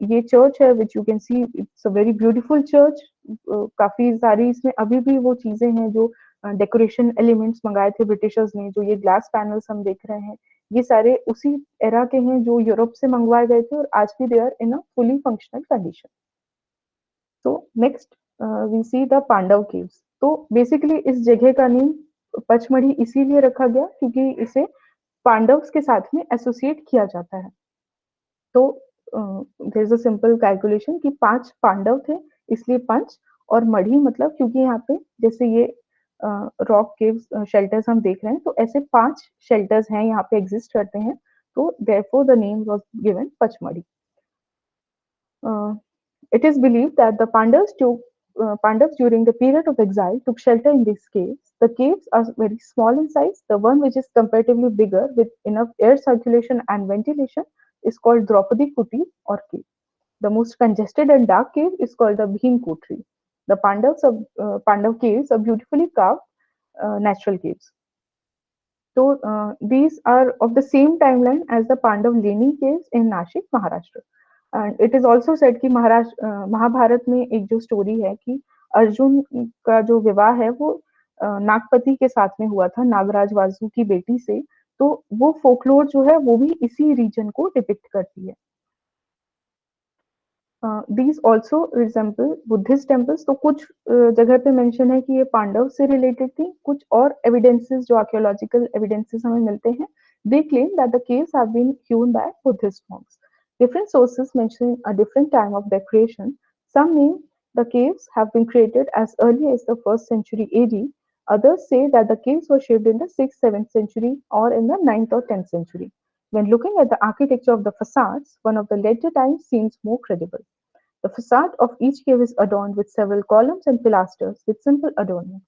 ये church है which you can see, it's a very beautiful church. काफी सारी इसमें अभी भी वो चीजें हैं जो डेकोरेशन एलिमेंट्स मंगाए थे ब्रिटिशर्स ने, जो ये ग्लास पैनल्स हम देख रहे हैं, ये सारे उसी एरा के हैं जो यूरोप से मंगवाए गए थे और आज भी they are in a fully functional condition. तो next we see the Pandav caves. तो बेसिकली इस जगह का नेम पचमढ़ी इसीलिए रखा गया क्योंकि इसे पांडव्स के साथ में एसोसिएट किया जाता है. तो there is a simple calculation कि 5 पांडव थे इसलिए पंच, और मढ़ी मतलब क्योंकि यहाँ पे जैसे ये रॉक केव्स शेल्टर्स हम देख रहे हैं, तो ऐसे 5 शेल्टर्स हैं यहाँ पे एग्जिस्ट करते हैं, तो therefore the name was given Pachmarhi. It is believed that the Pandavas during the period of exile took shelter in these caves. The caves are very small in size. The one which is comparatively bigger with enough air circulation and ventilation is called Draupadi Kuti or cave. The most congested and dark cave is called the Bhim Kotri. The Pandav caves are beautifully carved natural caves. So these are of the same timeline as the Pandav Leni caves in Nashik, Maharashtra. And it is also said कि महाभारत में एक जो story है कि अर्जुन का जो विवाह है वो नागपति के साथ में हुआ था, नागराज वासु की बेटी से, तो वो फोकलोर जो है वो भी इसी रीजन को डिपिक्ट करती है. These also resemble Buddhist temples. तो कुछ जगह पे मेंशन है कि ये पांडव से रिलेटेड थी. कुछ और एविडेंसेस जो आर्कियोलॉजिकल एविडेंसेस हमें मिलते हैं, they claim that the caves have been hewn by Buddhist monks. Different sources mention a different time of their creation. Some name the caves have been created as early as the 1st century AD. Others say that the caves were shaped in the 6th, 7th century or in the 9th or 10th century. When looking at the architecture of the facades, one of the later times seems more credible. The facade of each cave is adorned with several columns and pilasters with simple adornments.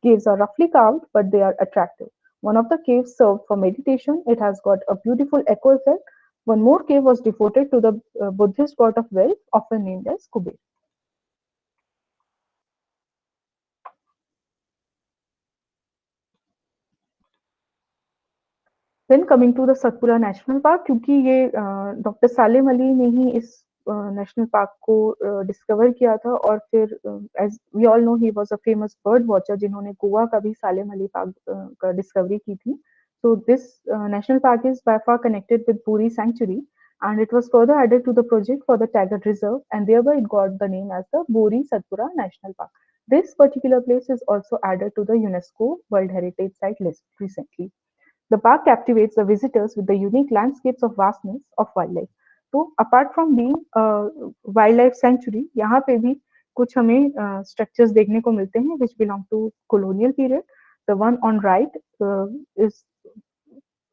Caves are roughly carved, but they are attractive. One of the caves served for meditation. It has got a beautiful echo effect. One more cave was devoted to the Buddhist god of wealth, often named as Kuber. Then coming to the Satpura National Park, क्योंकि ये doctor Salem Ali ने ही इस national park को discover किया था, और फिर as we all know he was a famous bird watcher जिन्होंने गोवा का भी सालेम अली पार्क का डिस्कवरी की थी. So this national park is by far connected with Buri Sanctuary, and it was further added to the project for the Taggart Reserve, and thereby it got the name as the Buri Satpura National Park. This particular place is also added to the UNESCO World Heritage Site list recently. The park captivates the visitors with the unique landscapes of vastness of wildlife. So apart from being a wildlife sanctuary, यहाँ पे भी कुछ हमें structures देखने को मिलते हैं which belong to colonial period. The one on right is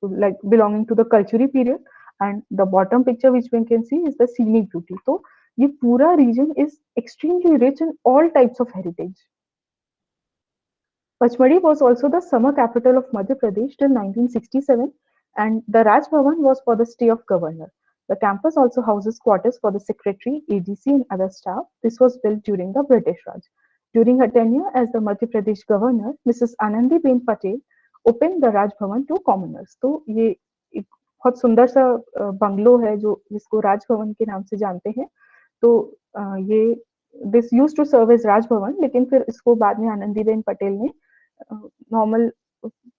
like belonging to the Kalchuri period, and the bottom picture which we can see is the scenic beauty. So ये पूरा region is extremely rich in all types of heritage. Pachmadi was also the summer capital of Madhya Pradesh till 1967, and the Raj Bhavan was for the stay of governor. The campus also houses quarters for the secretary, ADC, and other staff. This was built during the British Raj. During her tenure as the Madhya Pradesh governor, Mrs. Anandiben Patel opened the Raj Bhavan to commoners. तो ये एक बहुत सुंदर सा bungalow है जो जिसको राज भवन के नाम से जानते हैं. तो ये this used to serve as Raj Bhavan, लेकिन फिर इसको बाद में आनंदीबेन पटेल ने नॉर्मल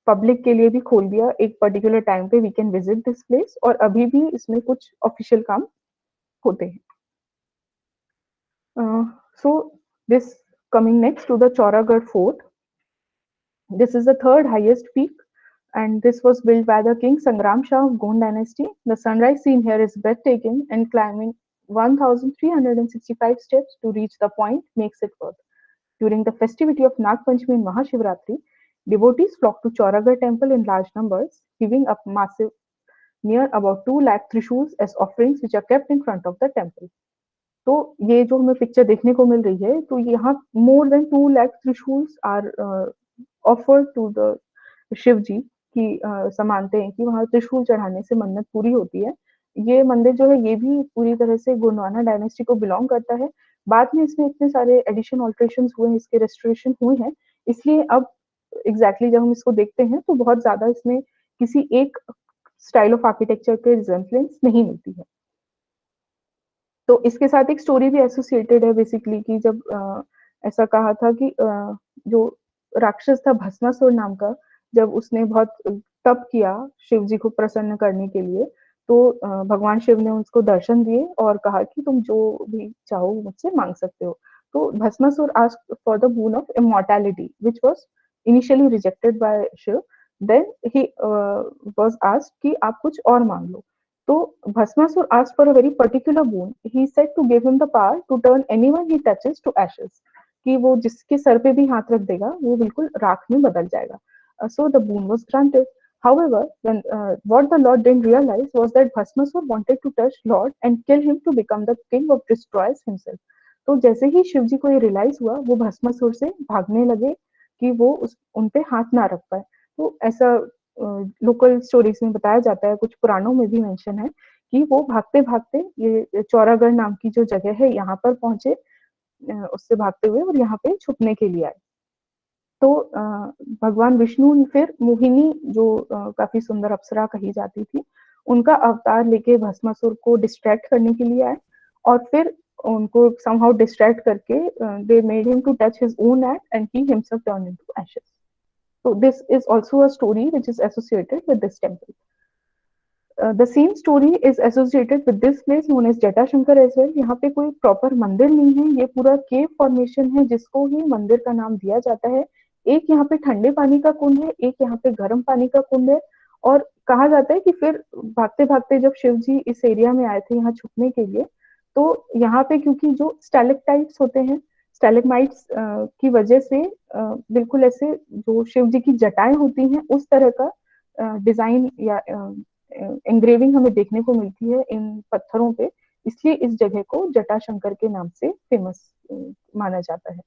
पब्लिक के लिए भी खोल दिया, एक पर्टिकुलर टाइम पे we can visit this place, और अभी भी इसमें कुछ ऑफिशियल काम होते हैं. So this coming next to the Chauragarh Fort, this is the third highest peak, and this was built by the King Sangram Shah of Gond dynasty. The sunrise scene here is breathtaking, and climbing 1,365 steps to reach the point makes it worth. During the festivity of Nag Panchami and Mahashivratri, devotees flock to Chauragarh temple in large numbers, giving up massive near about 2 lakh trishuls as offerings which are kept in front of the temple. तो ये जो हमें picture देखने को मिल रही है, तो यहाँ more than 2 lakh trishuls are offered to the Shiv ji की सब मानते हैं कि वहाँ त्रिशूल चढ़ाने से मन्नत पूरी होती है. ये मंदिर जो है ये भी पूरी तरह से गोंडवाना डायनेस्टी को बिलोंग करता है. बाद में इसमें इतने सारे एडिशन ऑल्ट्रेशन हुए हैं, इसके रेस्टोरेशन हुए हैं, इसलिए अब एग्जैक्टली जब हम इसको देखते हैं तो बहुत ज्यादा इसमें किसी एक स्टाइल ऑफ आर्किटेक्चर के रिजेम्बलेंस नहीं मिलती है. तो इसके साथ एक स्टोरी भी एसोसिएटेड है बेसिकली कि जब ऐसा कहा था कि जो राक्षस था भस्मासुर नाम का, जब उसने बहुत तप किया शिव जी को प्रसन्न करने के लिए, तो भगवान शिव ने उसको दर्शन दिए और कहा कि तुम जो भी चाहो मुझसे मांग सकते हो. तो Bhasmasur asked for the boon of immortality which was initially rejected by Shiva. Then he was asked कि आप कुछ और मांग लो. तो Bhasmasur asked for a very particular boon. He said to give him the power to turn anyone he touches to ashes. कि वो जिसके sir पे भी हाथ रख देगा वो बिल्कुल राख में बदल जाएगा. So the boon was granted. However, what the Lord didn't realize was that Bhasmasur wanted to touch Lord and kill him to become the king of destroyers himself. तो जैसे ही शिव जी को ये रियलाइज हुआ, वो भस्मासुर से भागने लगे कि वो उन पे हाथ ना रख पाए. तो ऐसा लोकल स्टोरीज में बताया जाता है, कुछ पुराणों में भी मेंशन है कि वो भागते भागते ये चौरागढ़ नाम की जो जगह है यहाँ पर पहुंचे, उससे भागते हुए और यहाँ पे छुपने के लिए आए. तो भगवान विष्णु फिर मोहिनी जो काफी सुंदर अप्सरा कही जाती थी, उनका अवतार लेके भस्मासुर को डिस्ट्रैक्ट करने के लिए आए, और फिर उनको somehow डिस्ट्रैक्ट करके they made him to touch his own act and he himself turned into ashes. So this is also a story which is associated with this temple. The same story is associated with this place known as Jatashankar as well. यहाँ पे कोई proper मंदिर नहीं है, ये पूरा केव formation है जिसको ही मंदिर का नाम दिया जाता है. एक यहाँ पे ठंडे पानी का कुंड है, एक यहाँ पे गर्म पानी का कुंड है, और कहा जाता है कि फिर भागते भागते जब शिव जी इस एरिया में आए थे यहाँ छुपने के लिए, तो यहाँ पे क्योंकि जो स्टैलेक्टाइट्स होते हैं, स्टैलेग्माइट्स की वजह से बिल्कुल ऐसे जो शिव जी की जटाएं होती हैं उस तरह का डिजाइन या एंग्रेविंग हमें देखने को मिलती है इन पत्थरों पे, इसलिए इस जगह को जटाशंकर के नाम से फेमस माना जाता है.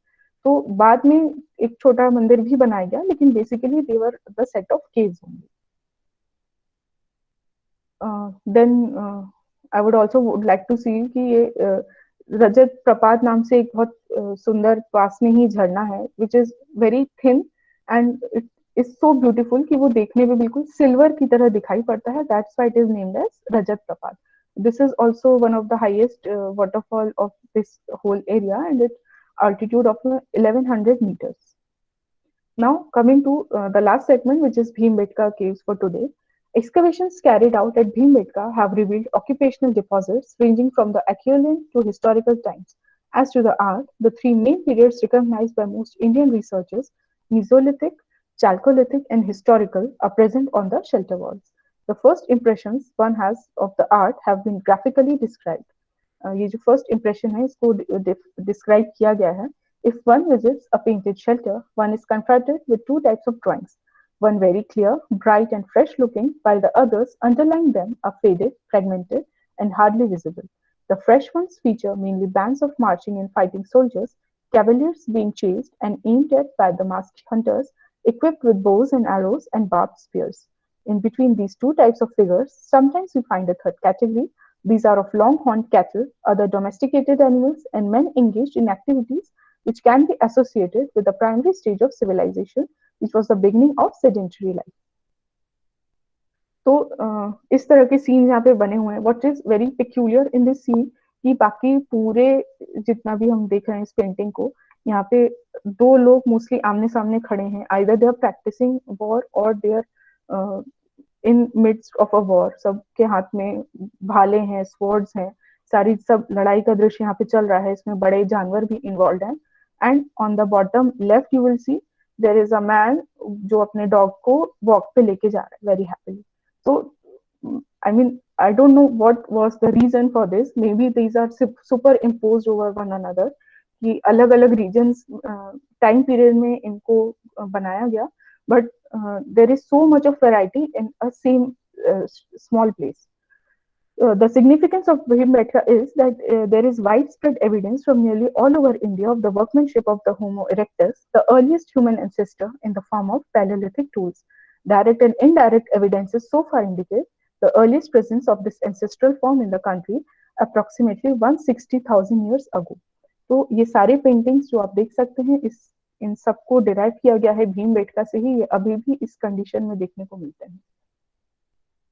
तो बाद में एक छोटा मंदिर भी बनाया गया, लेकिन basically they were the set of caves only. Then I would also would like to see कि ये रजत प्रपात नाम से एक बहुत सुंदर पास में ही झरना है which is very thin and it is so beautiful कि वो देखने में बिल्कुल सिल्वर की तरह दिखाई पड़ता है. That's why it is named as Rajat Prapat. This is also one of the highest waterfall of this whole area and it altitude of 1100 meters. Now coming to the last segment, which is Bhimbetka caves for today. Excavations carried out at Bhimbetka have revealed occupational deposits ranging from the Acheulean to historical times. As to the art, the three main periods recognized by most Indian researchers, Mesolithic, Chalcolithic, and historical, are present on the shelter walls. The first impressions one has of the art have been graphically described. ये जो first impression है इसको describe किया गया है. If one visits a painted shelter, one is confronted with two types of drawings. One very clear, bright and fresh looking, while the others underlying them are faded, fragmented, and hardly visible. The fresh ones feature mainly bands of marching and fighting soldiers, cavaliers being chased and aimed at by the masked hunters, equipped with bows and arrows and barbed spears. In between these two types of figures, sometimes we find a third category. These are of long-horned cattle, other domesticated animals, and men engaged in activities which can be associated with the primary stage of civilization, which was the beginning of sedentary life. तो इस तरह के scene यहाँ पे बने हुए हैं. What is very peculiar in this scene कि बाकी पूरे जितना भी हम देख रहे हैं इस पेंटिंग को, यहाँ पे दो लोग मोस्टली आमने सामने खड़े हैं, either they are practicing war और they are in midst of a war. सबके हाथ में भाले हैं, स्वर्ड्स हैं, सारी सब लड़ाई का दृश्य यहाँ पे चल रहा है, इसमें बड़े जानवर भी इन्वॉल्व हैं। And on the bottom left you will see there is a man जो अपने डॉग को वॉक पे लेके जा रहा है वेरी हैप्पीली। तो I mean I don't know what was the reason for this, maybe these are superimposed over one another, कि अलग अलग रीजन्स टाइम पीरियड में इनको बनाया गया, but there is so much of variety in a same small place. The significance of Bhimbetka is that there is widespread evidence from nearly all over India of the workmanship of the Homo erectus, the earliest human ancestor, in the form of Paleolithic tools. Direct and indirect evidences so far indicate the earliest presence of this ancestral form in the country approximately 160,000 years ago. तो ये सारे paintings जो आप देख सकते हैं, इस इन सबको डिराइव किया गया है भीमबेटका से ही, ये अभी भी इस कंडीशन में देखने को मिलते हैं।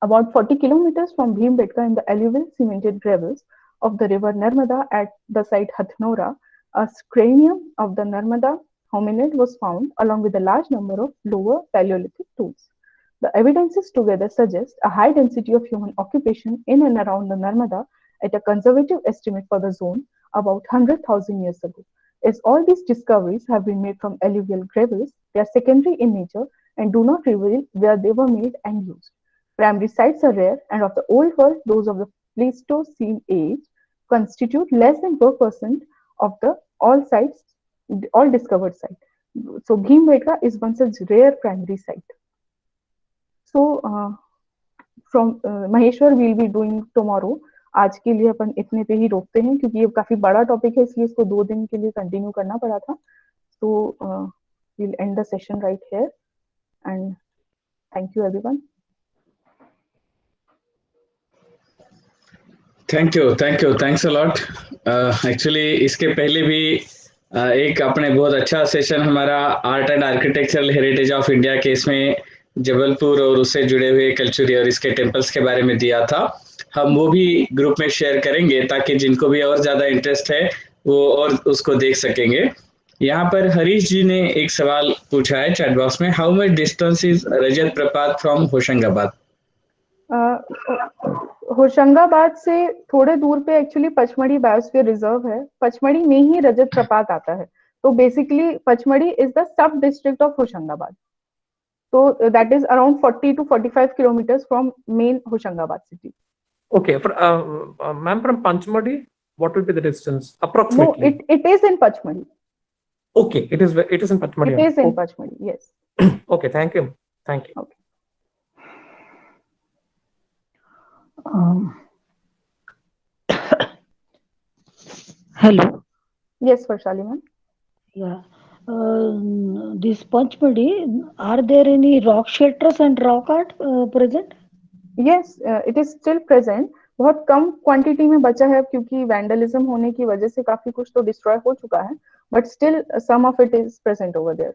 About 40 kilometers from Bhimbetka in the alluvial cemented gravels of the river Narmada at the site Hathnora, a cranium of the Narmada hominid was found along with a large number of lower Paleolithic tools. The evidences together suggest a high density of human occupation in and around the Narmada at a conservative estimate for the zone about 100,000 years ago. As all these discoveries have been made from alluvial gravels, they are secondary in nature and do not reveal where they were made and used. Primary sites are rare, and of the Old World, those of the Pleistocene age constitute less than 4% of the all discovered sites. So Bhimbetka is one such rare primary site. So from Maheshwar we'll be doing tomorrow. आज के लिए अपन इतने पे ही रोकते हैं, क्योंकि ये काफी बड़ा टॉपिक है, इसलिए इसको 2 दिन के लिए कंटिन्यू करना पड़ा था। So we'll end the session right here, and thank you everyone. Thanks a lot. Actually इसके पहले भी एक आपने बहुत अच्छा सेशन हमारा art and architectural heritage of India के इसमें जबलपुर और उससे जुड़े हुए कल्चरी और इसके टेम्पल्स के बारे में दिया था। हम वो भी ग्रुप में शेयर करेंगे ताकि जिनको भी और ज्यादा इंटरेस्ट है वो और उसको देख सकेंगे। यहाँ पर हरीश जी ने एक सवाल पूछा है चैट बॉक्स में, हाउ मच डिस्टेंस इज रजत प्रपात फ्रॉम होशंगाबाद? होशंगाबाद से थोड़े दूर पे एक्चुअली पचमढ़ी बायोस्फीयर रिजर्व है, पचमढ़ी में ही रजत प्रपात आता है। तो basically Pachmarhi is the sub district of Hoshangabad. तो that is around 40 to 45 kilometers from main Hoshangabad city. Okay, ma'am, from Panchmadi, what will be the distance approximately? No, it is in Pachmadi. Okay, it is in Pachmadi. It is in Pachmadi, yes. Okay, thank you. Okay. Hello. Yes, Varshali ma'am. Yeah. This Panchmadi, are there any rock shelters and rock art present? Yes, it is still present. बहुत कम quantity में बचा है, क्योंकि vandalism होने की वजह से काफी कुछ तो डिस्ट्रॉय हो चुका है, but still some of it is present over there.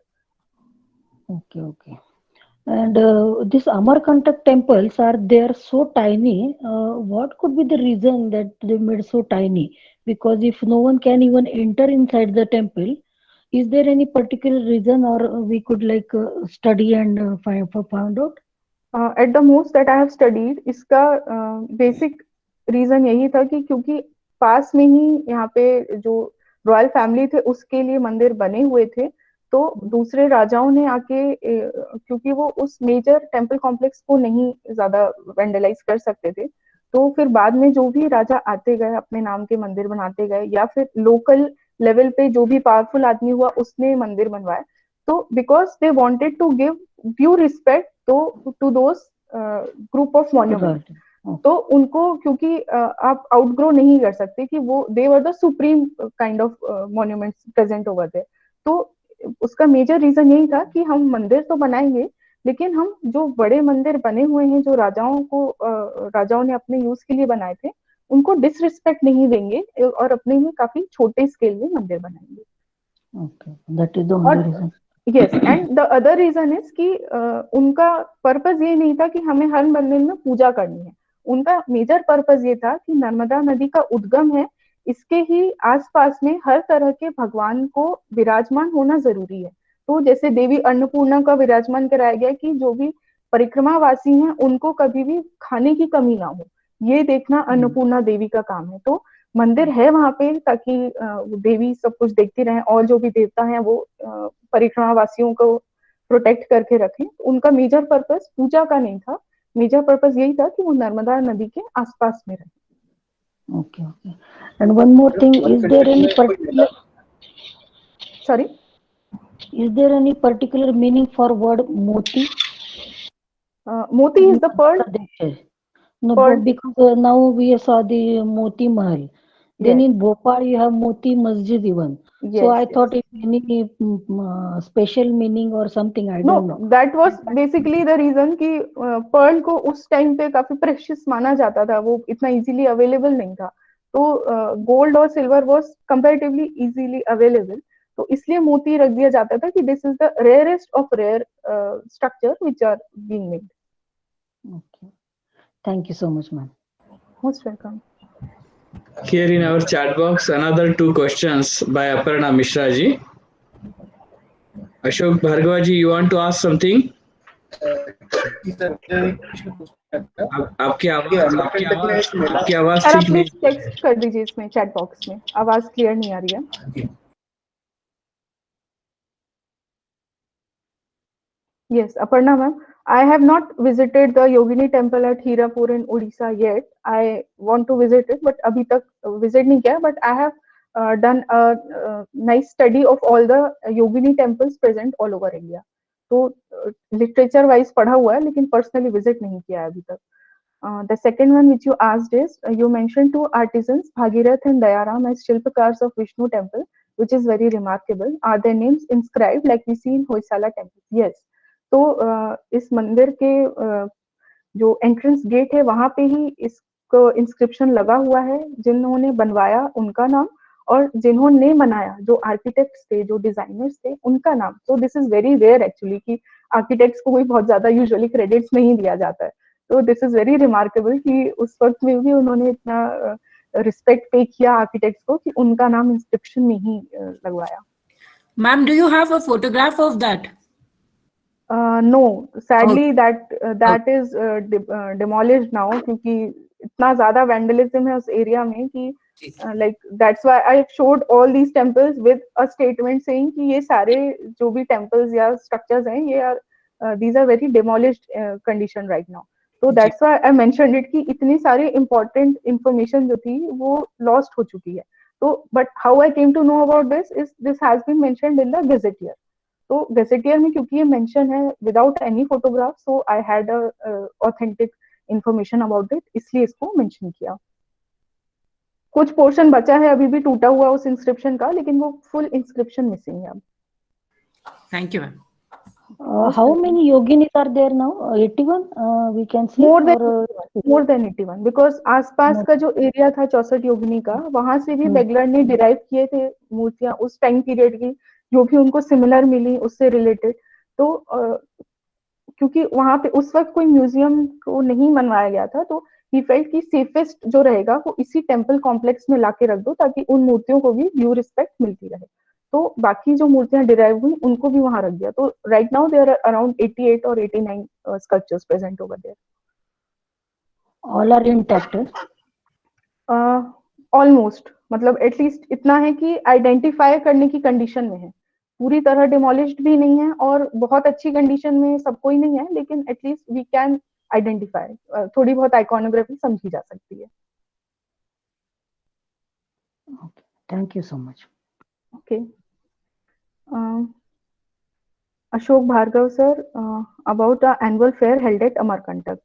Okay. And these Amarkantak temples, are they so tiny? What could be the reason that they made so tiny? Because if no one can even enter inside the temple, is there any particular reason, or we could study and find out? At the most that I have studied, इसका basic reason यही था कि क्योंकि पास में ही यहाँ पे जो royal family थे उसके लिए मंदिर बने हुए थे, तो दूसरे राजाओं ने आके क्योंकि वो उस मेजर टेम्पल कॉम्प्लेक्स को नहीं ज्यादा वेंडलाइज कर सकते थे, तो फिर बाद में जो भी राजा आते गए अपने नाम के मंदिर बनाते गए, या फिर लोकल लेवल पे जो भी पावरफुल आदमी हुआ उसने मंदिर बनवाए. तो because they wanted to give due respect to those group of monument, तो उनको क्योंकि आप आउटग्रो नहीं कर सकते कि वो they were the supreme kind of monuments present over there. तो उसका मेजर रीजन यही था कि हम मंदिर तो बनाएंगे, लेकिन हम जो बड़े मंदिर बने हुए हैं जो राजाओं ने अपने यूज के लिए बनाए थे उनको डिसरिस्पेक्ट नहीं देंगे और अपने में काफी छोटे स्केल में मंदिर बनाएंगे. Okay, that is the only reason. Yes, and the other reason is कि उनका पर्पस ये नहीं था कि हमें हर मंदिर में पूजा करनी है. उनका मेजर पर्पस ये था कि नर्मदा नदी का उद्गम है, इसके ही आसपास में हर तरह के भगवान को विराजमान होना जरूरी है। तो जैसे देवी अन्नपूर्णा का विराजमान कराया गया कि जो भी परिक्रमावासी हैं उनको कभी भी खाने की कमी ना हो, ये देखना अन्नपूर्णा देवी का काम है। तो मंदिर है वहां पे ताकि देवी सब कुछ देखती रहे, और जो भी देवता हैं वो परिक्रमावासियों को प्रोटेक्ट करके रखें। उनका मेजर पर्पस पूजा का नहीं था, मेजर पर्पस यही था कि वो नर्मदा नदी के आसपास में रहे। Okay, okay. And one more thing, is there any particular Sorry? is there any particular meaning for word moti? Moti is the pearl. No, Pearl. because now we saw the Moti Mahal. Then Yes. in Bhopal you have Moti Masjid even. Yes, So I yes. thought if any special meaning or something, I don't know. No, that was basically the reason कि Perl को उस time पे काफी precious माना जाता था, वो इतना इजीली अवेलेबल नहीं था। तो गोल्ड और silver was comparatively easily available, तो इसलिए मोती रख दिया जाता था कि this is the rarest of rare structure which are being made. Okay. Thank you so much, ma'am. Most welcome. Here in our chat box, another 2 questions by Aparna Mishra ji. Ashok Bhargava ji, you want to ask something? आपकी आवाज sir आप ठीक please नहीं। Text कर दीजिए इसमें chat box में, आवाज क्लियर नहीं आ रही है। Yes, Aparna ma'am, I have not visited the Yogini temple at Hirapur in Odisha yet. I want to visit it, but अभी तक visit नहीं किया. But I have done a nice study of all the Yogini temples present all over India. तो literature wise पढ़ा हुआ है, लेकिन personally visit नहीं किया है अभी तक. The second one which you asked is, you mentioned 2 artisans, Bhagirath and Dayaram, as Shilpakars of Vishnu temple, which is very remarkable. Are their names inscribed like we see in Hoysala temple? Yes. तो इस मंदिर के जो entrance gate है वहां पे ही इसको inscription लगा हुआ है, जिन्होंने बनवाया उनका नाम और जिन्होंने बनाया जो आर्किटेक्ट्स थे, जो डिजाइनर्स थे, उनका नाम। तो this is very rare actually कि आर्किटेक्ट्स को कोई बहुत ज्यादा यूजुअली क्रेडिट्स नहीं दिया जाता है। तो दिस इज वेरी रिमार्केबल कि उस वक्त में भी उन्होंने इतना रिस्पेक्ट पे किया आर्किटेक्ट्स को कि उनका नाम इंस्क्रिप्शन में ही लगवाया। Ma'am, do you have a photograph of that? No, sadly that is demolished now, क्योंकि इतना ज्यादा vandalism है उस एरिया में कि like that's why I showed all these temples with a statement saying कि ये सारे जो भी temples या structures हैं ये these are very demolished condition right now. So that's why I mentioned it कि इतनी सारी important information जो थी वो lost हो चुकी है। तो but how I came to know about this has been mentioned in the gazetteer. तो गैसेटियर में क्योंकि ये मेंशन है without any photograph, so I had authentic information about it, इसलिए इसको मेंशन किया। कुछ पोर्शन बचा है अभी भी टूटा हुआ उस इंस्क्रिप्शन का, लेकिन वो फुल इंस्क्रिप्शन मिसिंग है अब। Thank you ma'am. How many yoginis are there now? 81 we can see, more than 81 because आसपास का जो एरिया था 64 योगिनी का, वहां से भी बेगलर ने डिराइव किए थे मूर्तियां उस टाइम पीरियड की, जो भी उनको सिमिलर मिली उससे रिलेटेड। तो क्योंकि वहां पे उस वक्त कोई म्यूजियम को नहीं बनवाया गया था, तो ही फेल्ट कि सेफेस्ट जो रहेगा वो इसी टेम्पल कॉम्प्लेक्स में लाके रख दो ताकि उन मूर्तियों को भी ड्यू रिस्पेक्ट मिलती रहे। तो बाकी जो मूर्तियां डिराइव हुई उनको भी वहां रख दिया। तो right now there are around 88 और 89 sculptures present over there. all are intact? Almost, मतलब एटलीस्ट इतना है कि आइडेंटिफाई करने की कंडीशन में है, पूरी तरह डिमोलिश्ड भी नहीं है और बहुत अच्छी कंडीशन में सब कोई नहीं है, लेकिन एटलीस्ट वी कैन आइडेंटिफाई, थोड़ी बहुत आइकॉनोग्राफी समझी जा सकती है। Thank you so much. Okay, Ashok Bhargava sir, about a annual fair held at Amarkantak.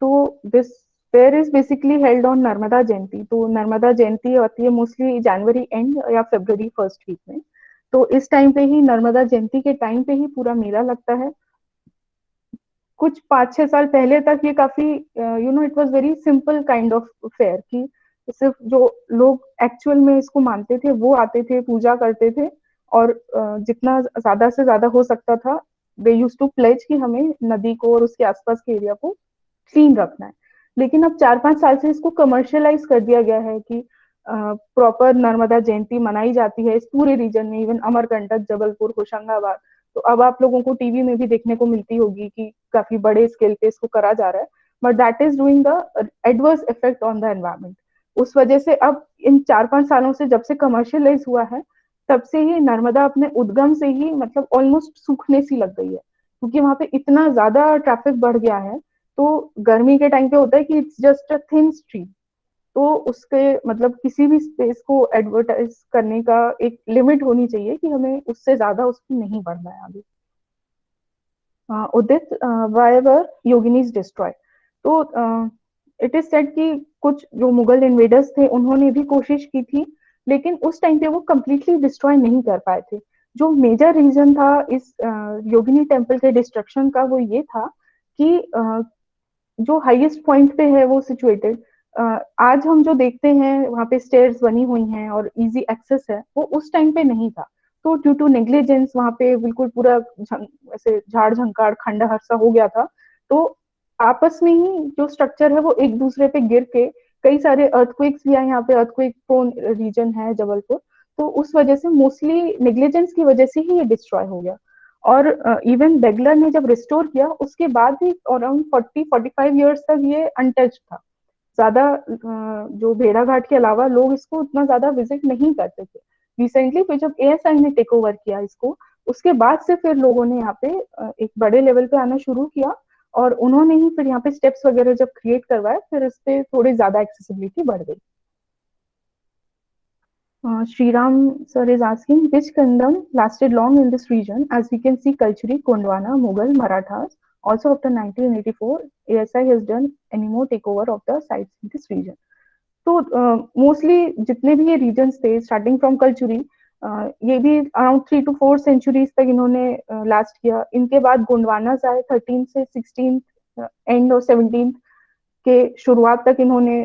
तो this fair is basically held on Narmada Jayanti. तो नर्मदा जयंती होती है मोस्टली जनवरी एंड या फरवरी फर्स्ट वीक में। तो इस टाइम पे ही, नर्मदा जयंती के टाइम पे ही पूरा मेला लगता है। कुछ 5-6 साल पहले तक ये काफी it was very simple kind of fair कि सिर्फ जो लोग एक्चुअल में इसको मानते थे वो आते थे, पूजा करते थे, और जितना ज्यादा से ज्यादा हो सकता था दे यूज्ड टू प्लेज कि हमें नदी को और उसके आसपास के एरिया को क्लीन रखना है। लेकिन अब 4-5 साल से इसको कमर्शियलाइज कर दिया गया है कि प्रॉपर नर्मदा जयंती मनाई जाती है इस पूरे रीजन में, इवन अमरकंटक, जबलपुर, होशंगाबाद। तो अब आप लोगों को टीवी में भी देखने को मिलती होगी कि काफी बड़े स्केल पे इसको करा जा रहा है, but that is doing the adverse effect on the environment. उस वजह से अब इन 4-5 सालों से जब से कमर्शियलाइज हुआ है, तब से ही नर्मदा अपने उद्गम से ही मतलब ऑलमोस्ट सूखने सी लग गई है, क्योंकि वहां पे इतना ज्यादा ट्रैफिक बढ़ गया है। तो गर्मी के टाइम पे होता है कि it's just a thin stream, तो उसके मतलब किसी भी स्पेस को एडवर्टाइज करने का एक लिमिट होनी चाहिए कि हमें उससे ज्यादा उसमें नहीं बढ़ना है आगे। उदित, व्हाई वर योगिनीज डिस्ट्रॉय? तो इट इज सेड कि कुछ जो मुगल इन्वेडर्स थे उन्होंने भी कोशिश की थी, लेकिन उस टाइम पे वो कंप्लीटली डिस्ट्रॉय नहीं कर पाए थे। जो मेजर रीजन था इस योगिनी टेम्पल के डिस्ट्रक्शन का वो ये था कि जो हाईएस्ट पॉइंट पे है वो सिचुएटेड, आज हम जो देखते हैं वहाँ पे स्टेयर्स बनी हुई हैं और इजी एक्सेस है, वो उस टाइम पे नहीं था। तो ड्यू टू नेग्लिजेंस वहाँ पे बिल्कुल पूरा ऐसे झाड़ झंकार खंडहर सा हो गया था। तो आपस में ही जो स्ट्रक्चर है वो एक दूसरे पे गिर के, कई सारे अर्थक्वेक्स भी आए, यहाँ पे अर्थक्वेक प्रोन रीजन है जबलपुर, तो उस वजह से मोस्टली नेग्लिजेंस की वजह से ही ये डिस्ट्रॉय हो गया। और इवन बेगलर ने जब रिस्टोर किया उसके बाद भी अराउंड 40-45 ईयर्स तक ये अनटच्ड था। ज्यादा जो भेड़ा घाट के अलावा लोग इसको उतना ज्यादा विजिट नहीं करते थे। रिसेंटली फिर जब एएसआई ने टेक ओवर किया इसको, उसके बाद से फिर लोगों ने यहाँ पे एक बड़े लेवल पे आना शुरू किया, और उन्होंने ही फिर यहाँ पे स्टेप्स वगैरह जब क्रिएट करवाए, फिर इस पे थोड़ी ज्यादा एक्सेसिबिलिटी बढ़ गई। Sriram sir is asking, which kingdom lasted long in this region? As we can see, Kalchuri, Gondwana, Mughal, Marathas. Also after 1984, ASI has done any more takeover of the sites in this region. तो mostly जितने भी ये regions थे starting from Kalachuri, ये भी around 3 to 4 centuries तक इन्होंने last किया। इनके बाद गोंडवाना आए 13 से 16 एंड और 17 के शुरुआत तक इन्होंने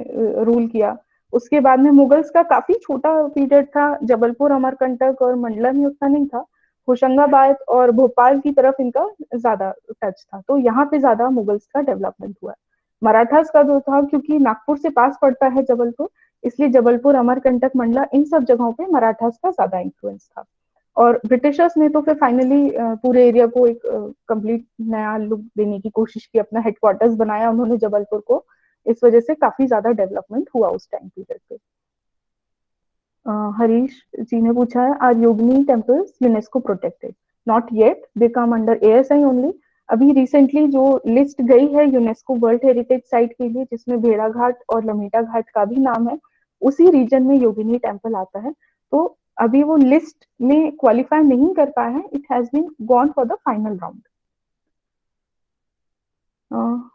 रूल किया। उसके बाद में मुगल्स का काफी छोटा पीरियड था, जबलपुर, अमरकंटक और मंडला में उतना नहीं था। होशंगाबाद और भोपाल की तरफ इनका ज्यादा टच था, तो यहाँ पे ज्यादा मुगल्स का डेवलपमेंट हुआ है। मराठास का जो था, क्योंकि नागपुर से पास पड़ता है जबलपुर, इसलिए जबलपुर, अमरकंटक, मंडला, इन सब जगहों पे मराठास का ज्यादा इन्फ्लुएंस था। और ब्रिटिशर्स ने तो फिर फाइनली पूरे एरिया को एक कंप्लीट नया लुक देने की कोशिश की, अपना हेडक्वार्टर्स बनाया उन्होंने जबलपुर को। इस वजह से काफी ज्यादा डेवलपमेंट हुआ उस टाइम पीरियड पे। हरीश जी ने पूछा है, are yogini temples UNESCO protected? Not yet, they come under ASI only. अभी रिसेंटली जो लिस्ट गई है यूनेस्को वर्ल्ड हेरिटेज साइट के लिए, जिसमें भेड़ा घाट और लमेटा घाट का भी नाम है, उसी रीजन में योगिनी टेम्पल आता है। तो अभी वो लिस्ट में क्वालिफाई नहीं कर पाया है, it has been gone for the final round.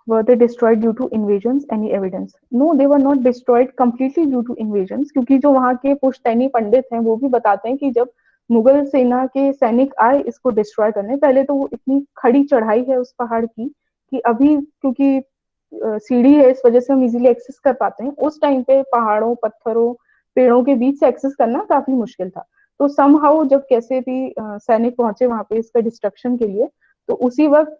Were they destroyed due to invasions? Any evidence? No, they were not destroyed completely due to invasions, क्योंकि जो वहाँ के पुश्तैनी पंडित हैं वो भी बताते हैं कि जब मुगल सेना के सैनिक आए इसको डिस्ट्रॉय करने, पहले तो वो इतनी खड़ी चढ़ाई है उस पहाड़ की कि अभी क्योंकि सीढ़ी है इस वजह से हम इजीली एक्सेस कर पाते हैं, उस टाइम पे पहाड़ों, पत्थरों, पेड़ों के बीच से एक्सेस करना काफी मुश्किल था। तो समहाउ जब कैसे भी सैनिक पहुंचे वहां पे इसका डिस्ट्रक्शन के लिए, तो उसी वक्त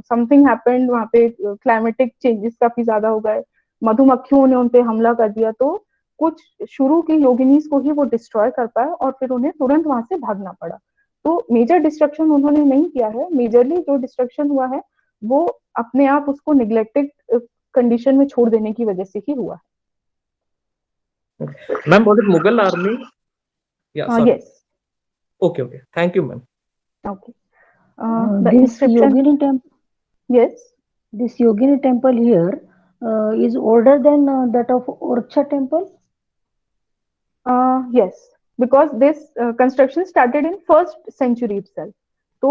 समथिंग हैपेंड, वहां पे क्लाइमेटिक चेंजेस काफी ज्यादा हो गए, मधुमक्खियों ने उनपे हमला कर दिया, तो कुछ शुरू की योगिनीज को ही वो डिस्ट्रॉय कर पाए और फिर उन्हें तुरंत वहां से भागना पड़ा। तो मेजर डिस्ट्रक्शन उन्होंने नहीं किया है, मेजरली जो डिस्ट्रक्शन हुआ है वो अपने आप उसको निग्लेक्टेड कंडीशन में छोड़ देने की वजह से ही हुआ है। Ma'am, was it Mughal army? Yeah, sorry. Yes. Okay. Thank you, ma'am. Okay. The this inscription... Yogini temple. Yes. This Yogini temple here is older than that of Orcha temple. Yes, because this construction started in 1st century itself. तो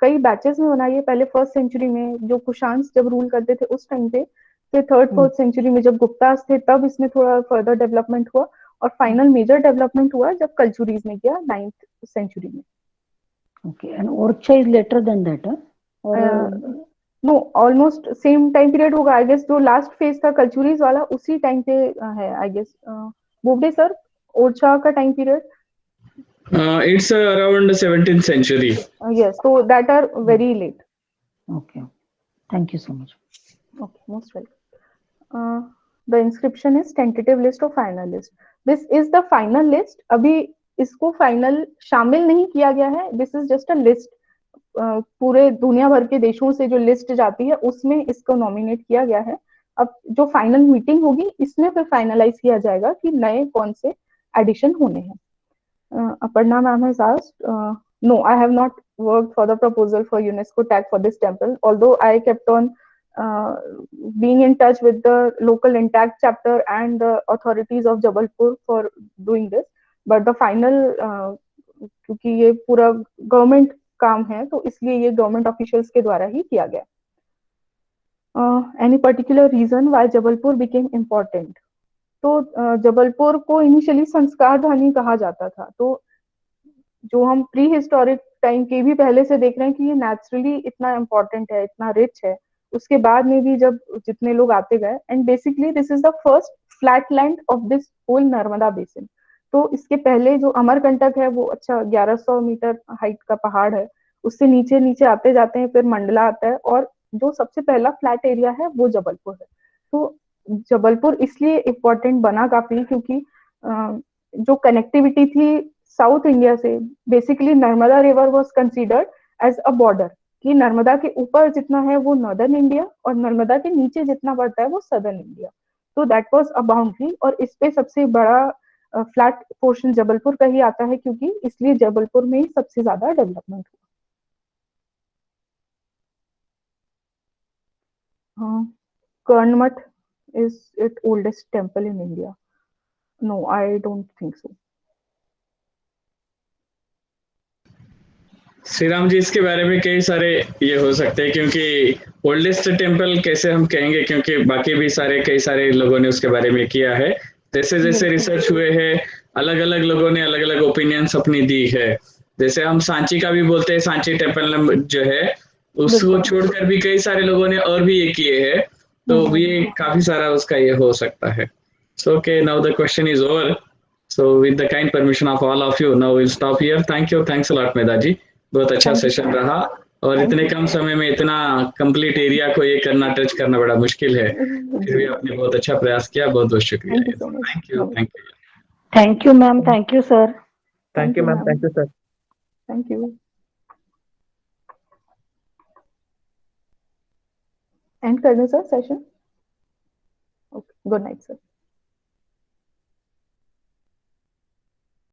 कई batches में बना, ये पहले 1st century में जो Kushans जब rule करते थे उस टाइम पे, फिर 3rd 4th सेंचुरी में जब गुप्तास थे तब इसमें थोड़ा फर्दर डेवलपमेंट हुआ, और फाइनल मेजर डेवलपमेंट हुआ जब कलचुरीज ने किया 9th सेंचुरी में। Okay, and Orcha is later than that, huh? Or no, almost same time period होगा, I guess। जो लास्ट फेज था कलचुरीज वाला उसी टाइम पे है, I guess। Bobde sir, Orchha का time period? It's around 17th century. Yes, so that are very late. Okay, thank you so much. Okay, most welcome. The inscription is tentative list or final list. This is the final list. अभी इसको final शामिल नहीं किया गया है. This is just a list. पूरे दुनिया भर के देशों से जो लिस्ट जाती है उसमें इसको नॉमिनेट किया गया है. अब जो फाइनल मीटिंग होगी इसमें फिर फाइनलाइज किया जाएगा कि नए कौन से एडिशन होने हैं. Aparna ma'am has asked, no, I have not worked for the proposal for UNESCO tag for this temple, although I kept on being in touch with the local intact chapter and the authorities of Jabalpur for doing this. But the final, क्योंकि ये पूरा government काम है तो इसलिए ये government officials के द्वारा ही किया गया. Any particular reason why Jabalpur became important? तो जबलपुर को इनिशियली संस्कार धानी कहा जाता था. तो जो हम प्री हिस्टोरिक टाइम के भी पहले से देख रहे हैं कि ये नेचुरली इतना इम्पोर्टेंट है, इतना रिच है. उसके बाद में भी जब जितने लोग आते गए, and basically this is the first flat land of this whole Narmada basin. तो इसके पहले जो अमरकंटक है वो 1100 मीटर हाइट का पहाड़ है. उससे नीचे नीचे आते जाते हैं, फिर मंडला आता है, और जो सबसे पहला फ्लैट एरिया है वो जबलपुर है. तो जबलपुर इसलिए इम्पोर्टेंट बना काफी क्योंकि जो कनेक्टिविटी थी साउथ इंडिया से, basically Narmada river was considered as a border, कि नर्मदा के ऊपर जितना है वो नॉर्दर्न इंडिया और नर्मदा के नीचे जितना बढ़ता है वो सदर्न इंडिया. तो दैट वाज अ बाउंड्री, और इस पे सबसे बड़ा फ्लैट पोर्शन जबलपुर का ही आता है क्योंकि इसलिए जबलपुर में ही सबसे ज्यादा डेवलपमेंट हुआ. कर्णमठ is its oldest temple in India? No, I don't think so. Shri Ram ji, इसके बारे में कई सारे ये हो सकते हैं, क्योंकि ओल्डेस्ट टेम्पल कैसे हम कहेंगे, क्योंकि बाकी भी कई सारे लोगों ने उसके बारे में किया है. जैसे जैसे रिसर्च हुए हैं, अलग अलग लोगों ने अलग अलग ओपिनियंस अपनी दी है. जैसे हम सांची का भी बोलते हैं, सांची टेम्पल जो है उसको छोड़कर भी कई सारे लोगों ने और भी ये किए हैं. तो ये काफी सारा उसका ये हो सकता है. So okay, now the question is over. So with the kind permission of all of you, now we'll stop here. Thank you, thanks a lot मेधा जी. बहुत अच्छा सेशन रहा, और इतने कम समय में इतना कंप्लीट एरिया को ये करना, टच करना बड़ा मुश्किल है. फिर भी आपने बहुत अच्छा प्रयास किया. बहुत बहुत शुक्रिया. Thank you. Thank you ma'am. Thank you sir. Thank you, ma'am. Thank you, sir. Thank you. End करने sir session. Okay. Good night, sir.